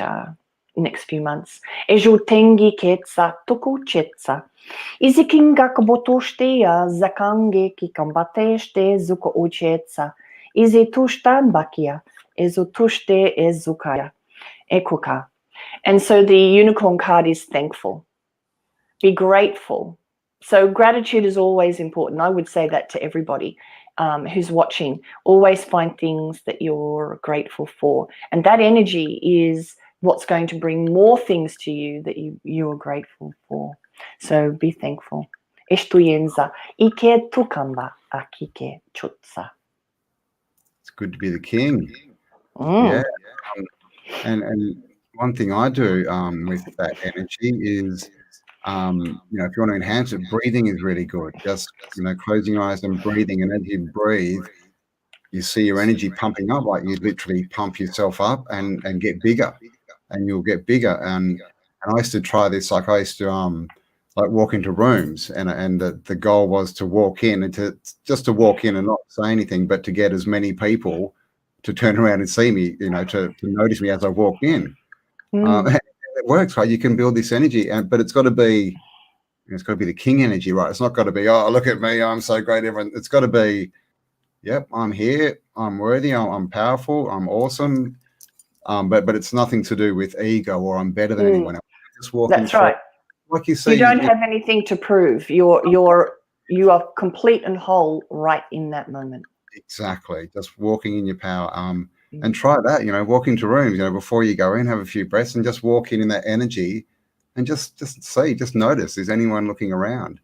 few months. Ejo tengi ketsa tokuchetsa. Izikinga kabotoshtea zakange kikambateste zuko uchetsa. Izi tushtan bakia. Ezo tushte ezukaya. Ekuka. And so the unicorn card is thankful. Be grateful. So gratitude is always important. I would say that to everybody who's watching. Always find things that you're grateful for. And that energy is what's going to bring more things to you that you're grateful for. So be thankful. Estuyenza. Ike tukamba akike chutsa. It's good to be the king. Mm. Yeah. And one thing I do with that energy is, you know, if you want to enhance it, breathing is really good. Just, you know, closing your eyes and breathing. And as you breathe, you see your energy pumping up, like you literally pump yourself up and get bigger, and you'll get bigger. And I used to try this, like I used to like walk into rooms, and the goal was to walk in and to walk in and not say anything, but to get as many people to turn around and see me, you know, to notice me as I walk in. It works, right? You can build this energy, but it's got to be, it's got to be the king energy, right? It's not got to be, oh, look at me, I'm so great, everyone. It's got to be, yep, I'm here, I'm worthy, I'm powerful, I'm awesome. But it's nothing to do with ego or I'm better than anyone else. Just walking. That's right. Like you see, you don't have anything to prove. You are complete and whole right in that moment. Exactly. Just walking in your power. And try that, you know, walk into rooms, you know, before you go in, have a few breaths and just walk in that energy and just see, just notice, is anyone looking around?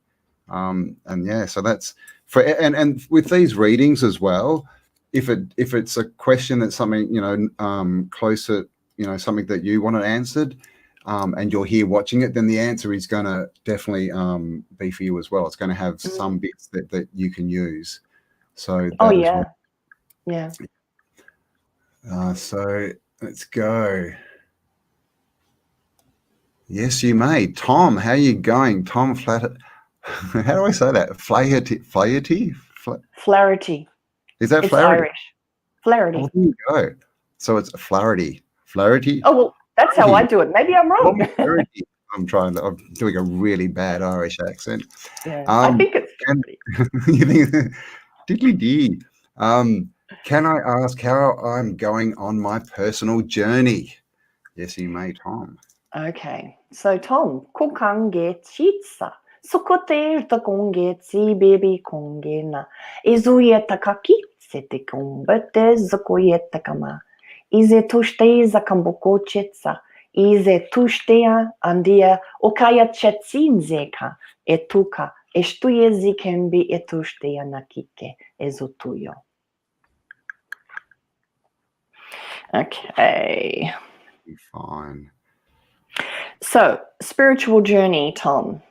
And yeah, so that's for, and with these readings as well, if it's a question that's something, you know, closer, you know, something that you want it answered, and you're here watching it, then the answer is going to definitely be for you as well. It's going to have some bits that you can use. So that is what, yeah. So let's go. Yes, you may. Tom, how are you going? Tom Flatter. How do I say that? Flaherty? Flaherty. Is that it's Flaherty? Irish. Flaherty. Oh, there you go. So it's Flaherty. Flaherty? Oh, well, that's how I do it. Maybe I'm wrong. I'm doing a really bad Irish accent. Yeah, I think it's Flaherty. You think, diddly-dee. Can I ask how I'm going on my personal journey? Yes, you may, Tom. Okay, so Tom, kukange chitsa, sukote takonge tsi baby kongena, izuyeta kaki, sete kombete zakoyeta kama, ize tushte zakamboko chetsa, ize tushtea andia okaya chetsin zeka, etuka, estuye zikembi etushtea nakike, ezotuyo. Okay. Fine. So, spiritual journey, Tom.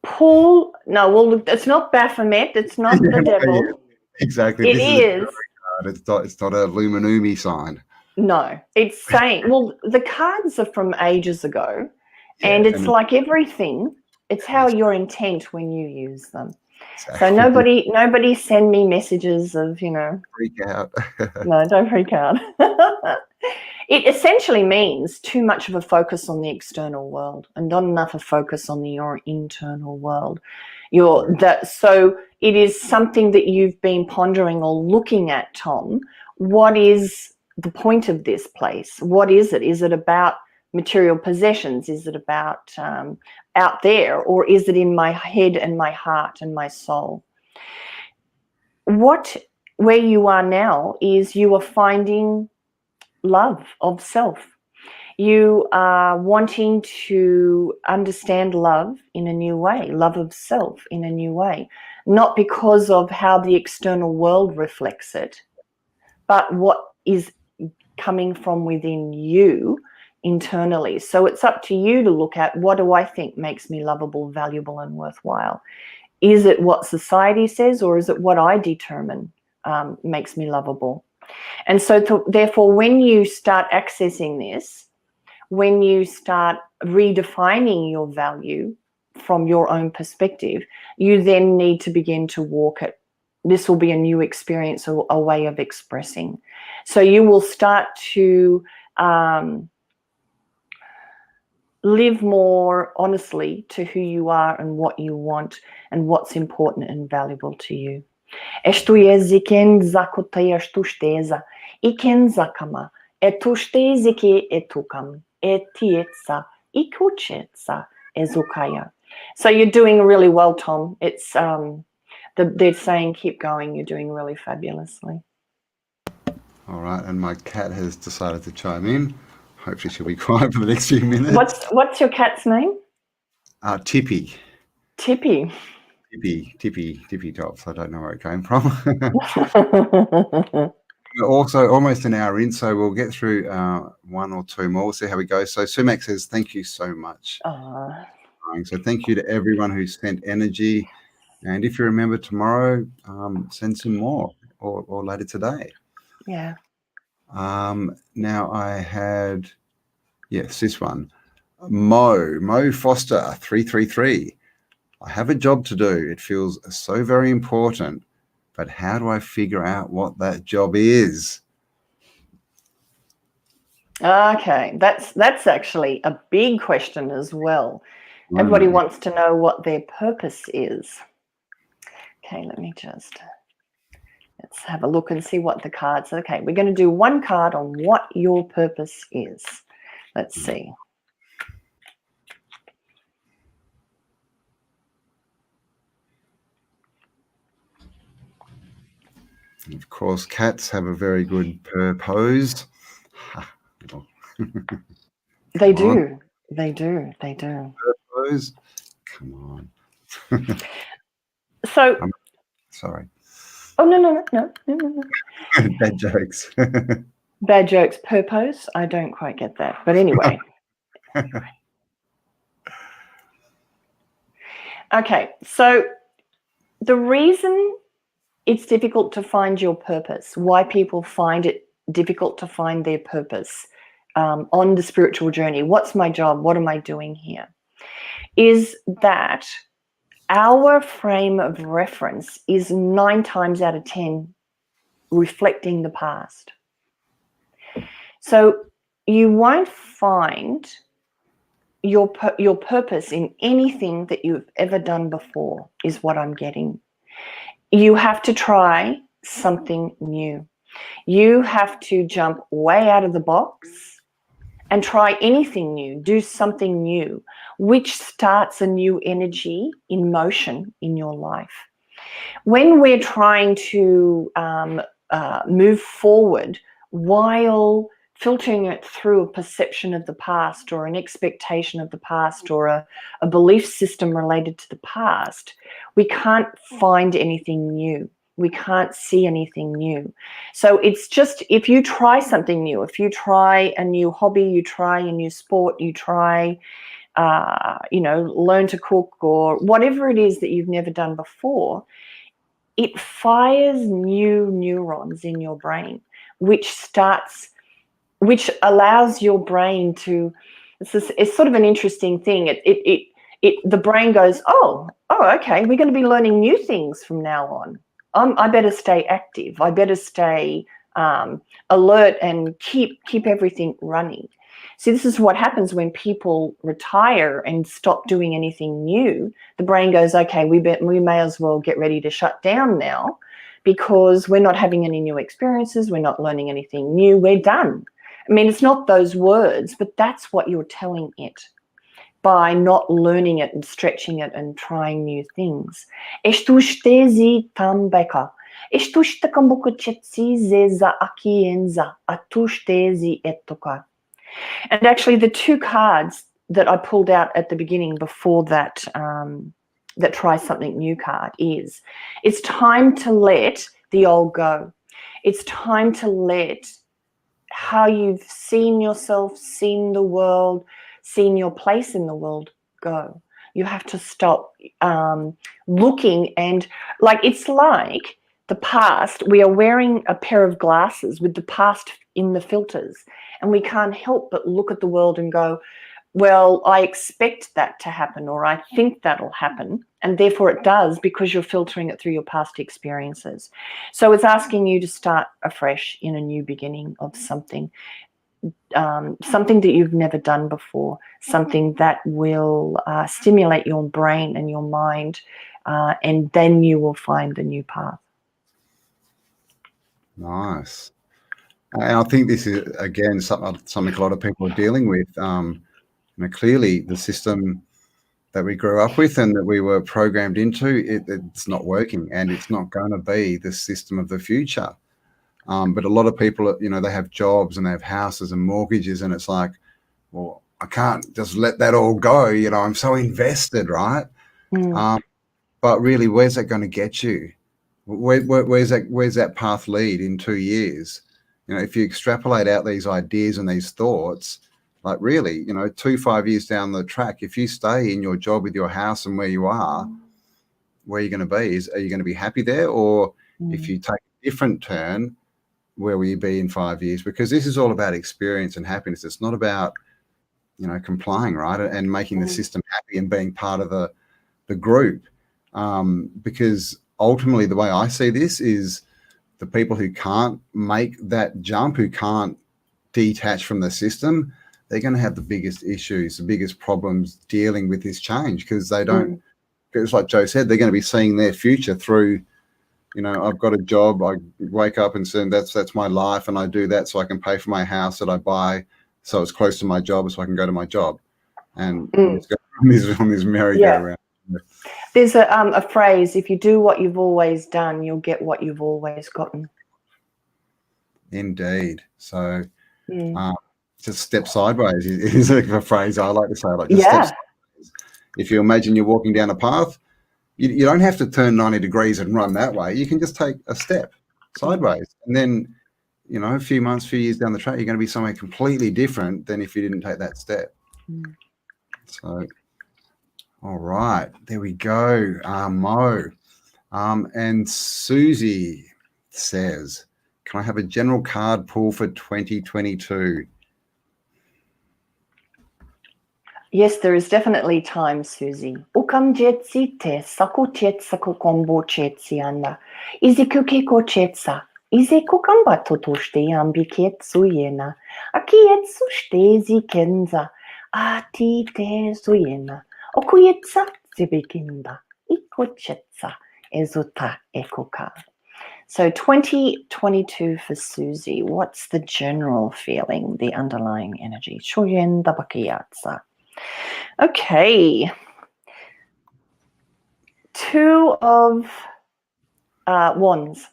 Paul, no, well, it's not Baphomet, it's not the devil. Yeah, exactly. It is. It's not a Luminumi sign. No, it's saying, well, the cards are from ages ago, and it's like everything, it's how you're intent when you use them. Exactly. So nobody send me messages of, you know. Freak out. No, don't freak out. It essentially means too much of a focus on the external world and not enough of focus on your internal world. So it is something that you've been pondering or looking at, Tom. What is the point of this place? What is it? Is it about material possessions? Is it about out there, or is it in my head and my heart and my soul? Where you are now is you are finding love of self. You are wanting to understand love in a new way, love of self in a new way, not because of how the external world reflects it, but what is coming from within you internally. So it's up to you to look at, what do I think makes me lovable, valuable, and worthwhile? Is it what society says, or is it what I determine makes me lovable? And so therefore, when you start accessing this, when you start redefining your value from your own perspective, you then need to begin to walk it. This will be a new experience, a way of expressing. So you will start to live more honestly to who you are and what you want and what's important and valuable to you. Iken zakutaya iken zakama etukam etietsa ikuchetsa ezukaya. So you're doing really well, Tom. It's they're saying keep going. You're doing really fabulously. All right, and my cat has decided to chime in. Hopefully she'll be quiet for the next few minutes. What's your cat's name? Tippy. Tippy. Tippy Tops. I don't know where it came from. We're also almost an hour in, so we'll get through one or two more. We'll see how we go. So Sumac says, thank you so much. So thank you to everyone who sent energy. And if you remember tomorrow, send some more or later today. Yeah. Now I had, yes, this one. Mo Foster 333. I have a job to do. It feels so very important, but how do I figure out what that job is? Okay, that's actually a big question as well. Everybody wants to know what their purpose is. Okay, let's have a look and see what the cards. Okay, we're going to do one card on what your purpose is. Let's see. And of course, cats have a very good purpose. They do. They do. They do. Purpose. Come on. So. Sorry. Oh, no. Bad jokes. Bad jokes. Purpose? I don't quite get that. But anyway. Okay, so the reason it's difficult to find your purpose, why people find it difficult to find their purpose on the spiritual journey, what's my job, what am I doing here, is that our frame of reference is 9 times out of 10 reflecting the past. So you won't find your purpose in anything that you've ever done before, is what I'm getting. You have to try something new. You have to jump way out of the box and try anything new, do something new, which starts a new energy in motion in your life. When we're trying to move forward while filtering it through a perception of the past or an expectation of the past or a belief system related to the past, we can't find anything new. We can't see anything new. So it's just, if you try something new, if you try a new hobby, you try a new sport, you try, learn to cook or whatever it is that you've never done before, it fires new neurons in your brain, which allows your brain to, it's sort of an interesting thing. The brain goes, oh, okay, we're going to be learning new things from now on. I better stay active. I better stay alert and keep everything running. See, this is what happens when people retire and stop doing anything new. The brain goes, okay, we may as well get ready to shut down now because we're not having any new experiences. We're not learning anything new. We're done. I mean, it's not those words, but that's what you're telling it by not learning it and stretching it and trying new things. And actually, the 2 cards that I pulled out at the beginning before that, that try something new card is, it's time to let the old go. It's time to let how you've seen yourself, seen the world, seen your place in the world go. You have to stop looking and it's like the past, we are wearing a pair of glasses with the past in the filters, and we can't help but look at the world and go, well, I expect that to happen, or I think that'll happen, and therefore it does, because you're filtering it through your past experiences. So it's asking you to start afresh in a new beginning of something, something that you've never done before, something that will stimulate your brain and your mind, and then you will find the new path. Nice. And I think this is, again, something a lot of people are dealing with. Clearly the system that we grew up with and that we were programmed into, it's not working, and it's not going to be the system of the future. But a lot of people, they have jobs and they have houses and mortgages, and it's like, well, I can't just let that all go. I'm so invested, right? But really, where's that going to get you? Where's that path lead in 2 years? If you extrapolate out these ideas and these thoughts, like really, 5 years down the track, if you stay in your job with your house and where you are, where you're going to be are you going to be happy there? Or if you take a different turn, where will you be in 5 years? Because this is all about experience and happiness. It's not about, complying, right? And making the system happy and being part of the group. Because ultimately the way I see this is the people who can't make that jump, who can't detach from the system, they're going to have the biggest issues, the biggest problems dealing with this change, because they don't, it's like Joe said, they're going to be seeing their future through, I've got a job, I wake up and say that's my life, and I do that so I can pay for my house that I buy, so it's close to my job so I can go to my job. And it's going on this merry-go-round. There's a phrase, if you do what you've always done, you'll get what you've always gotten. Indeed. So just step sideways is a phrase I like to say. Like, just step sideways. If you imagine you're walking down a path, you don't have to turn 90 degrees and run that way. You can just take a step sideways. And then, a few months, few years down the track, you're going to be somewhere completely different than if you didn't take that step. So, all right, there we go. Mo. And Susie says, can I have a general card pull for 2022? Yes, there is definitely time, Susie. Ukam jetsi te sako chetsa kombo chetsi anda. Iziku keko chetsa. Izeku kamba totoshte yambi ketsu yena. Akietsu shtezi kenza. Ati te suyena. Okuyetsa zibikinda. Iko chetsa. Ezuta ekoka. So 2022 for Susie, what's the general feeling, the underlying energy? Shoyen dabakiyatsa. Okay. 2 of Wands.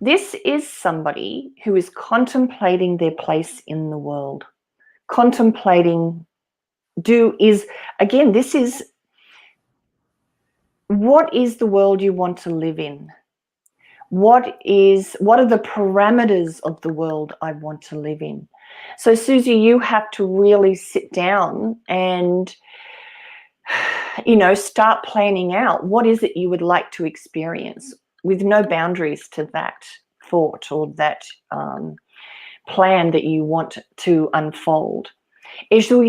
This is somebody who is contemplating their place in the world. Contemplating, this is, what is the world you want to live in? What are the parameters of the world I want to live in? So Susie, you have to really sit down and, start planning out what is it you would like to experience, with no boundaries to that thought or that plan that you want to unfold. So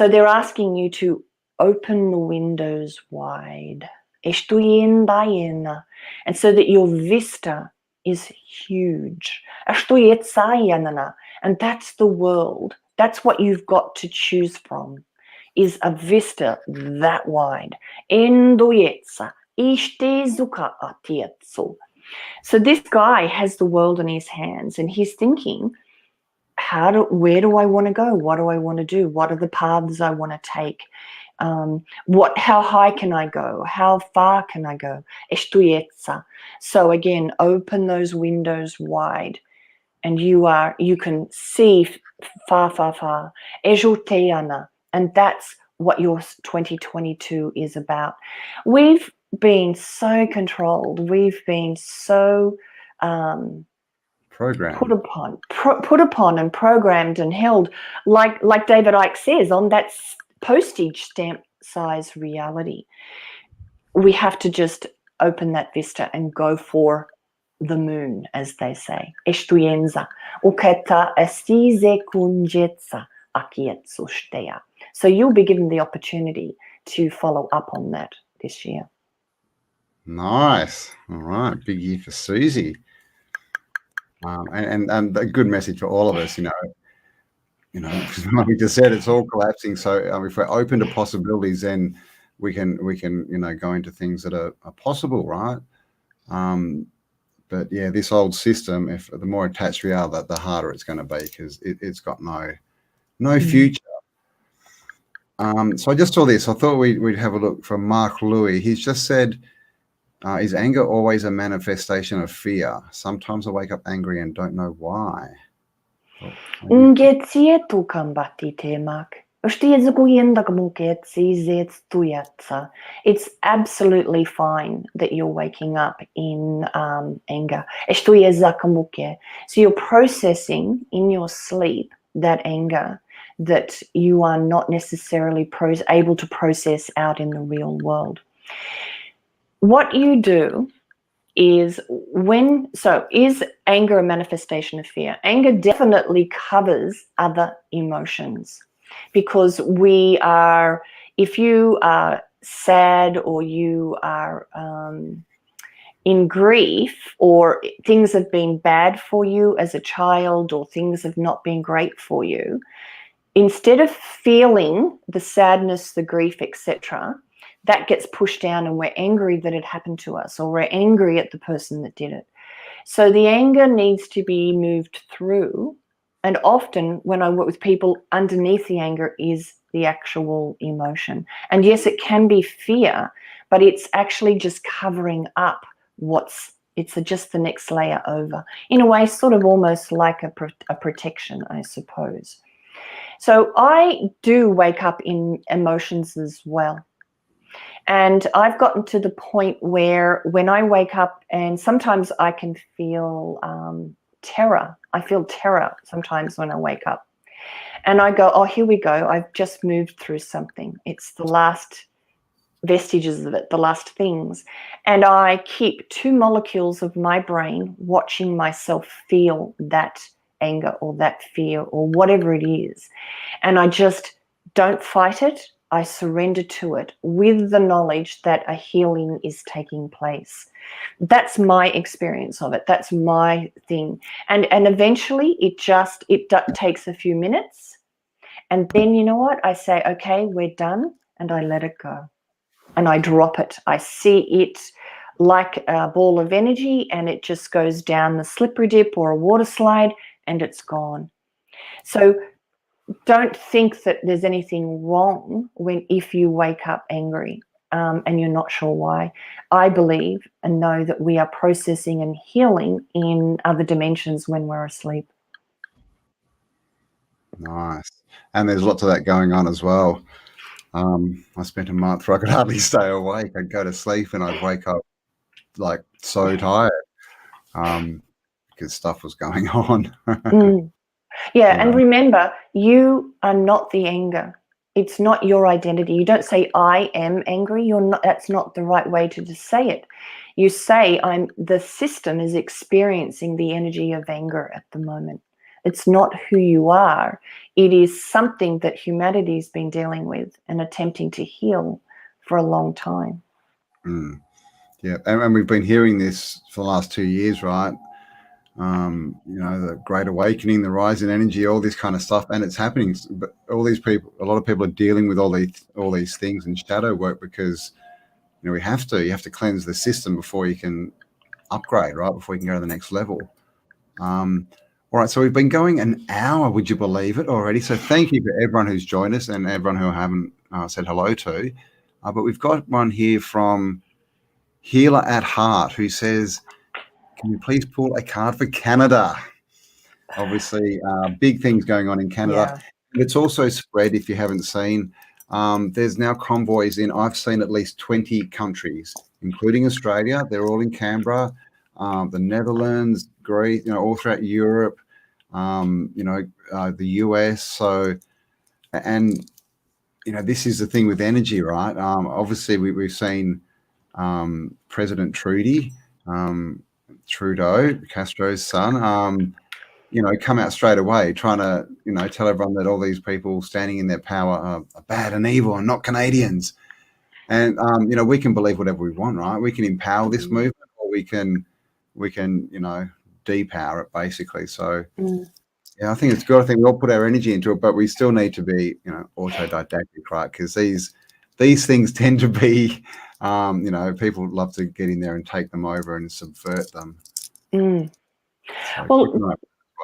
they're asking you to open the windows wide, and so that your vista is huge. And that's the world. That's what you've got to choose from, is a vista that wide. So this guy has the world in his hands, and he's thinking, where do I want to go? What do I want to do? What are the paths I want to take? How high can I go? How far can I go? So again, open those windows wide, and you can see far, far, far. And that's what your 2022 is about. We've been so controlled. We've been so Program. Put upon and programmed and held, like David Icke says, on that postage stamp size reality. We have to just open that vista and go for the moon, as they say. Estuienza. Uketa estize kunjetsa akietsu steya. So you'll be given the opportunity to follow up on that this year. Nice. All right. Big year for Susie. And a good message for all of us, like we just said, it's all collapsing. So if we're open to possibilities, then we can go into things that are possible, right? But yeah, this old system, if the more attached we are, the harder it's going to be, because it's got no future. So I just saw this. I thought we'd have a look from Mark Louis. He's just said, is anger always a manifestation of fear? Sometimes I wake up angry and don't know why. It's absolutely fine that you're waking up in anger. So you're processing in your sleep that anger that you are not necessarily able to process out in the real world. What you do is is anger a manifestation of fear? Anger definitely covers other emotions, because if you are sad, or you are in grief, or things have been bad for you as a child, or things have not been great for you, instead of feeling the sadness, the grief, etc., that gets pushed down, and we're angry that it happened to us, or we're angry at the person that did it. So the anger needs to be moved through. And often when I work with people, underneath the anger is the actual emotion. And yes, it can be fear, but it's actually just covering up it's just the next layer over. In a way, sort of almost like a protection, I suppose. So I do wake up in emotions as well. And I've gotten to the point where when I wake up, and sometimes I can feel terror. I feel terror sometimes when I wake up. And I go, oh, here we go. I've just moved through something. It's the last vestiges of it, the last things. And I keep 2 molecules of my brain watching myself feel that anger or that fear or whatever it is. And I just don't fight it. I surrender to it with the knowledge that a healing is taking place. That's my experience of it. That's my thing. And eventually it takes a few minutes. And then, you know what? I say, okay, we're done. And I let it go. And I drop it. I see it like a ball of energy, and it just goes down the slippery dip or a water slide, and it's gone. So don't think that there's anything wrong if you wake up angry and you're not sure why. I believe and know that we are processing and healing in other dimensions when we're asleep. Nice. And there's lots of that going on as well. I spent a month where I could hardly stay awake. I'd go to sleep and I'd wake up like so tired because stuff was going on. Yeah, and remember, you are not the anger. It's not your identity. You don't say, I am angry. You're not. That's not the right way to just say it. You say, the system is experiencing the energy of anger at the moment. It's not who you are. It is something that humanity's been dealing with and attempting to heal for a long time. Yeah, and we've been hearing this for the last 2 years, right? The Great Awakening, the rise in energy, all this kind of stuff, and it's happening. But a lot of people are dealing with all these things in shadow work because you have to cleanse the system before you can upgrade, right? Before you can go to the next level. All right, so we've been going an hour, would you believe it, already? So thank you for everyone who's joined us and everyone who I haven't said hello to. But we've got one here from Healer at Heart who says, can you please pull a card for Canada? Obviously, big things going on in Canada. Yeah. And it's also spread, if you haven't seen. There's now convoys I've seen at least 20 countries, including Australia. They're all in Canberra, the Netherlands, Greece, all throughout Europe, the US. So, and this is the thing with energy, right? Obviously, we've seen President Trudeau, Castro's son, come out straight away trying to, tell everyone that all these people standing in their power are bad and evil and not Canadians. And, we can believe whatever we want, right? We can empower this movement, or we can, depower it, basically. So, yeah, I think it's good. I think we all put our energy into it, but we still need to be, autodidactic, right? Because these things tend to be, people love to get in there and take them over and subvert them. So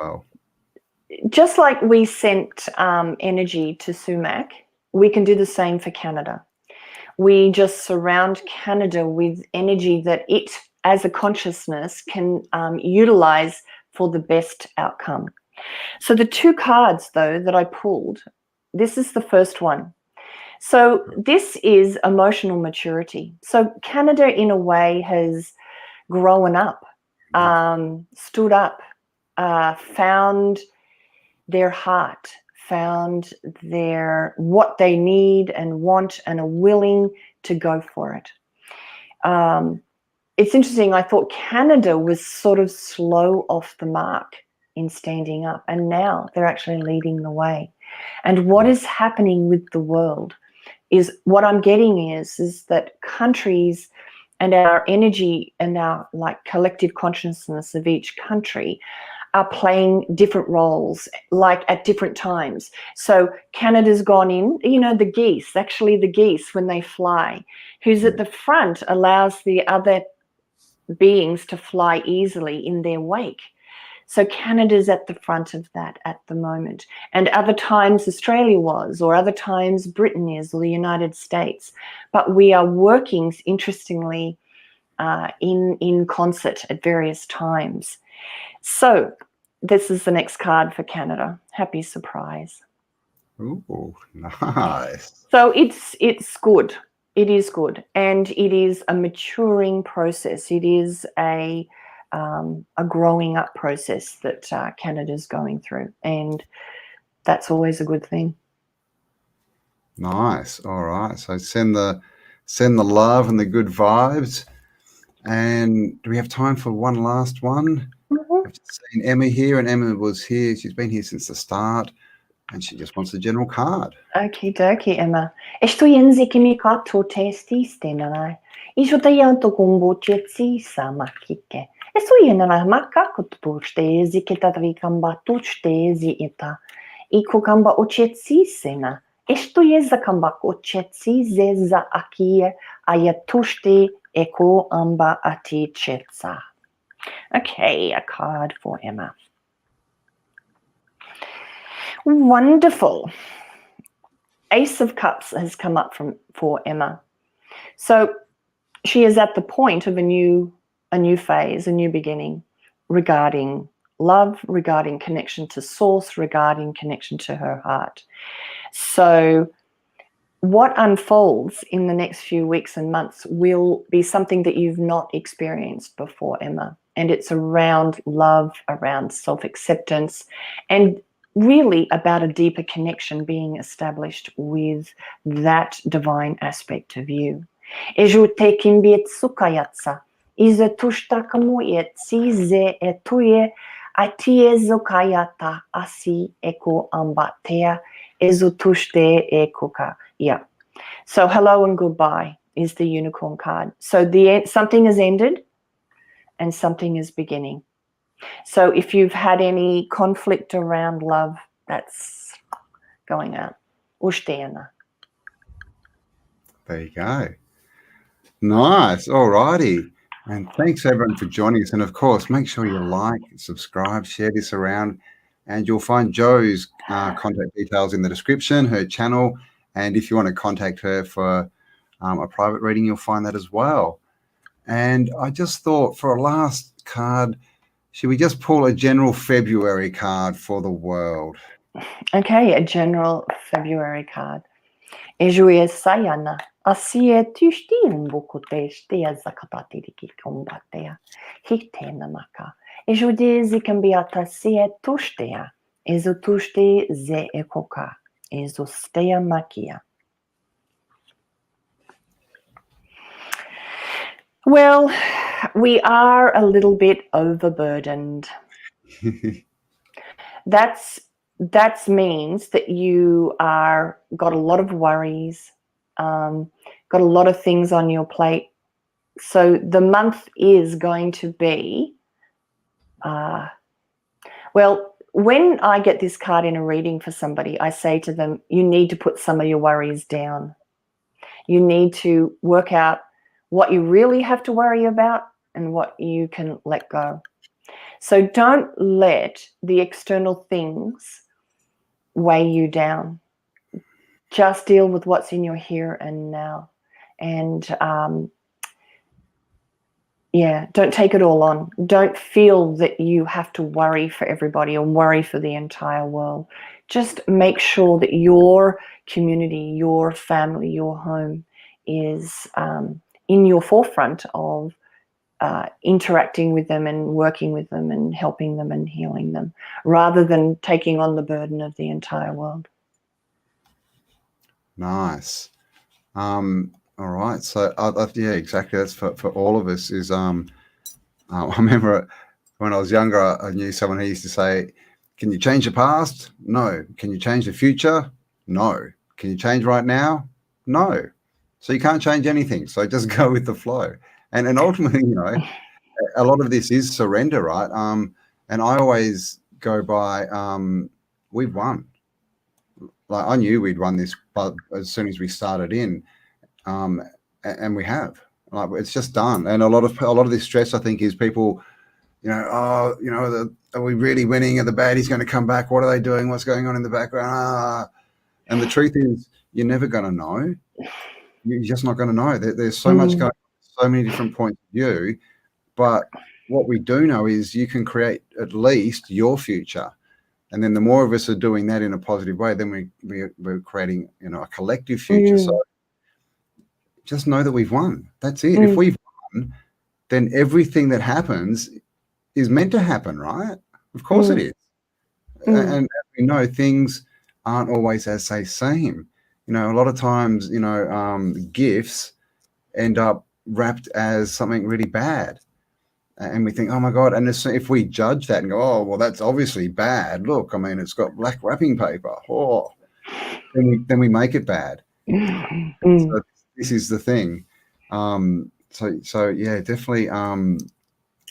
well, just like we sent energy to Sumac, we can do the same for Canada. We just surround Canada with energy that it, as a consciousness, can utilize for the best outcome. So the two cards, though, that I pulled, this is the first one. So this is emotional maturity. So Canada, in a way, has grown up, stood up, found their heart, found what they need and want, and are willing to go for it. It's interesting. I thought Canada was sort of slow off the mark in standing up, and now they're actually leading the way. And what is happening with the world is, what I'm getting is that countries and our energy and our collective consciousness of each country are playing different roles, at different times. So Canada's gone in, the geese, when they fly, who's at the front allows the other beings to fly easily in their wake. So Canada's at the front of that at the moment. And other times Australia was, or other times Britain is, or the United States. But we are working, interestingly, in concert at various times. So this is the next card for Canada. Happy surprise. Ooh, nice. So it's good. It is good. And it is a maturing process. It is a growing up process that Canada's going through. And that's always a good thing. Nice. All right. So send the love and the good vibes. And do we have time for one last one? I've just seen Emma here, and Emma was here. She's been here since the start, and she just wants a general card. Okie dokie, Emma. Estoy en zikimika to testi stenai. Isotayanto kumbuchetsi samakike. Estoy en la maka kutpuchte ziketari kamba tuchte zita. Iko kamba ochetsi sena. Estoy za kamba ochetsi zeza akie ayatushte eko amba ati chetsa. Okay, a card for Emma. Wonderful. Ace of Cups has come up for Emma. So she is at the point of a new phase, a new beginning, regarding love, regarding connection to source, regarding connection to her heart. So what unfolds in the next few weeks and months will be something that you've not experienced before, Emma. And it's around love, around self-acceptance, and really about a deeper connection being established with that divine aspect of you. Eju tekin biet sukayatsa, ize tushtakamuyetsi ze etuye atie zukayata asi eko ambatea ezutushte ekoka. Yeah. So hello and goodbye is the unicorn card. So something has ended and something is beginning. So if you've had any conflict around love, that's going out. Ushtiana. There you go. Nice. All righty. And thanks everyone for joining us. And of course, make sure you like, subscribe, share this around, and you'll find Jo's contact details in the description, her channel. And if you want to contact her for a private reading, you'll find that as well. And I just thought, for a last card, should we just pull a general February card for the world? Okay, a general February card. Ejuie Sayana. Asie tushti umbukutesh tea zakapatiriki kombatea. Hitena maka. Ežodė zikambiatasie tušteja, ezotušte ze ekoka, ezosteja makia. Well, we are a little bit overburdened. That means that you got a lot of worries, got a lot of things on your plate. So the month is going to be, well, when I get this card in a reading for somebody, I say to them, you need to put some of your worries down. You need to work out what you really have to worry about and what you can let go. So don't let the external things weigh you down. Just deal with what's in your here and now. And don't take it all on. Don't feel that you have to worry for everybody or worry for the entire world. Just make sure that your community, your family, your home is in your forefront of interacting with them and working with them and helping them and healing them, rather than taking on the burden of the entire world. Nice. All right. So yeah, exactly. That's for all of us. Is I remember when I was younger, I knew someone who used to say, "Can you change the past? No. Can you change the future? No. Can you change right now? No. So you can't change anything. So just go with the flow." And ultimately, a lot of this is surrender, right? And I always go by, we've won. Like, I knew we'd won this, but as soon as we started in, and we have, like, it's just done. And a lot of this stress, I think, is people, are we really winning? Are the baddies going to come back? What are they doing? What's going on in the background? And the truth is, you're never going to know. You're just not going to know. There's so much going on, so many different points of view. But what we do know is you can create at least your future. And then the more of us are doing that in a positive way, then we're creating, a collective future. So just know that we've won. That's it. If we've won, then everything that happens is meant to happen, right? Of course it is. And as we know, things aren't always as they seem. A lot of times, gifts end up wrapped as something really bad. And we think, oh my God. And if we judge that and go, oh, well, that's obviously bad. Look, I mean, it's got black wrapping paper. Oh, then we make it bad. So this is the thing. So yeah, definitely. I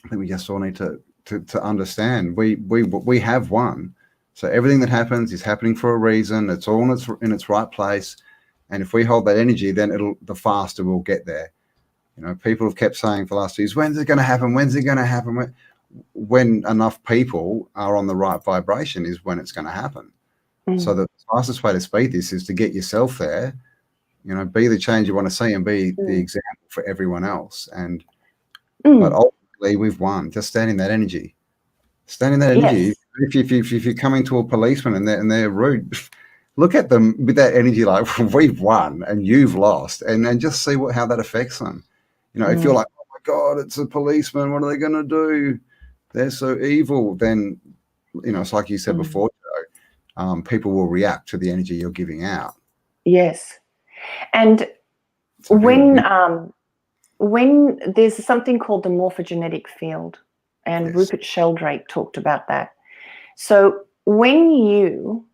think we just all need to understand we have won. So everything that happens is happening for a reason. It's all in its right place. And if we hold that energy, then the faster we'll get there. People have kept saying for the last 2 years, when's it going to happen? When's it going to happen? When enough people are on the right vibration is when it's going to happen. So the fastest way to speed this is to get yourself there, be the change you want to see and be the example for everyone else. But ultimately we've won. Just stand in that energy. Stand in that energy. Yes. If you're coming to a policeman and they're rude, look at them with that energy like, we've won and you've lost, and just see how that affects them. If you're like, oh my God, it's a policeman, what are they going to do? They're so evil. Then, it's like you said before, people will react to the energy you're giving out. Yes. And when there's something called the morphogenetic field, and Rupert Sheldrake talked about that. So when you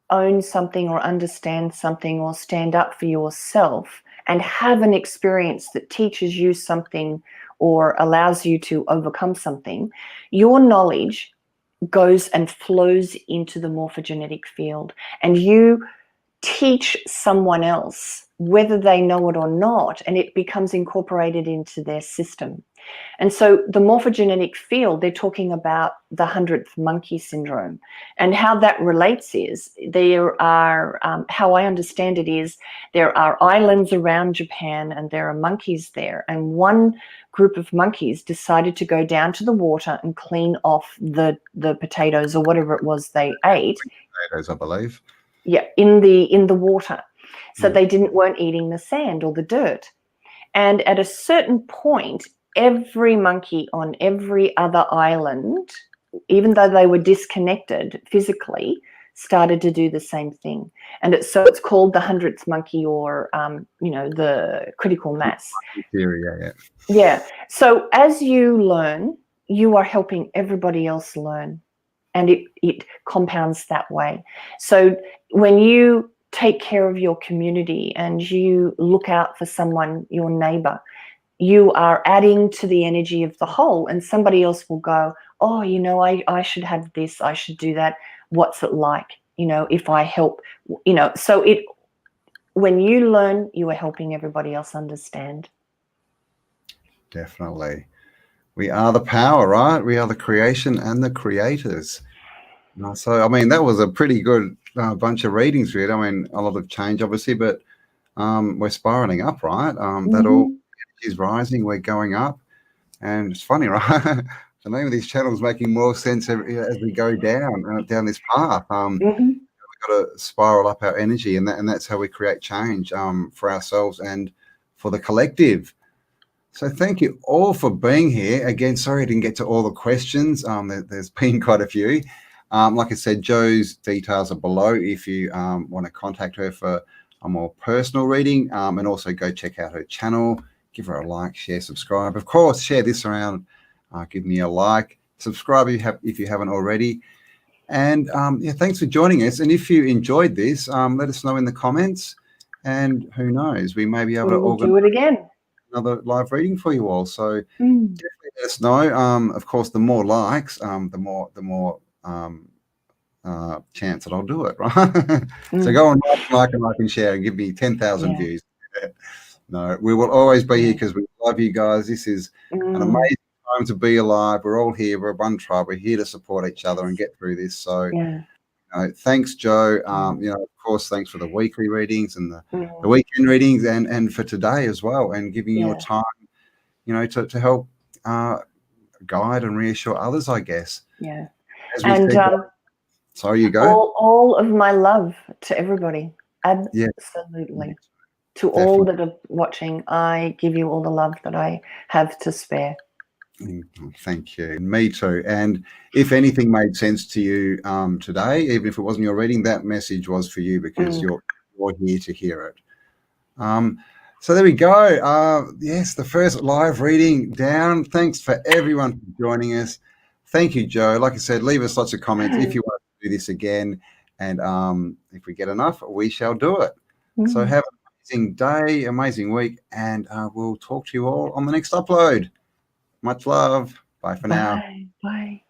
own something or understand something or stand up for yourself and have an experience that teaches you something or allows you to overcome something, your knowledge goes and flows into the morphogenetic field, and you teach someone else, whether they know it or not, and it becomes incorporated into their system. And so the morphogenetic field, they're talking about the 100th monkey syndrome. And how that relates is there are, how I understand it is, there are islands around Japan and there are monkeys there. And one group of monkeys decided to go down to the water and clean off the potatoes or whatever it was they ate. Potatoes, I believe. Yeah, in the water. So they weren't eating the sand or the dirt. And at a certain point, every monkey on every other island, even though they were disconnected physically, started to do the same thing. And it's called the 100th monkey, or the critical mass theory. Yeah. So as you learn, you are helping everybody else learn, and it compounds that way. So when you take care of your community and you look out for someone, your neighbor, you are adding to the energy of the whole, and somebody else will go, oh, I should have this, I should do that. What's it like, if I help, so when you learn, you are helping everybody else understand. Definitely. We are the power, right? We are the creation and the creators. So, I mean, that was a pretty good bunch of readings, really. I mean, a lot of change, obviously, but we're spiraling up, right? That all is rising. We're going up. And it's funny, right? The name of these channels is making more sense as we go down this path. We've got to spiral up our energy, and that's how we create change for ourselves and for the collective. So thank you all for being here. Again, sorry I didn't get to all the questions. There's been quite a few. Like I said, Jo's details are below if you want to contact her for a more personal reading, and also go check out her channel. Give her a like, share, subscribe. Of course, share this around. Give me a like. Subscribe if you haven't already. And thanks for joining us. And if you enjoyed this, let us know in the comments. And who knows, we may be able to organize do it again. Another live reading for you all. So definitely let us know. Of course, the more likes, the more chance that I'll do it, right? So go on, like and share and give me 10,000 views. No, we will always be here because we love you guys. This is an amazing time to be alive. We're all here. We're one tribe. We're here to support each other and get through this. So thanks, Jo. Of course, thanks for the weekly readings and the weekend readings, and for today as well, and giving your time, to help guide and reassure others, I guess. Yeah. As we said, so you go. All of my love to everybody. Absolutely. To all that are watching, I give you all the love that I have to spare. Thank you. Me too. And if anything made sense to you today, even if it wasn't your reading, that message was for you, because you're here to hear it. So there we go. Yes, the first live reading down. Thanks for everyone for joining us. Thank you, Jo. Like I said, leave us lots of comments if you want to do this again. And if we get enough, we shall do it. So have an amazing day, amazing week, and we'll talk to you all on the next upload. Much love. Bye for now. Bye.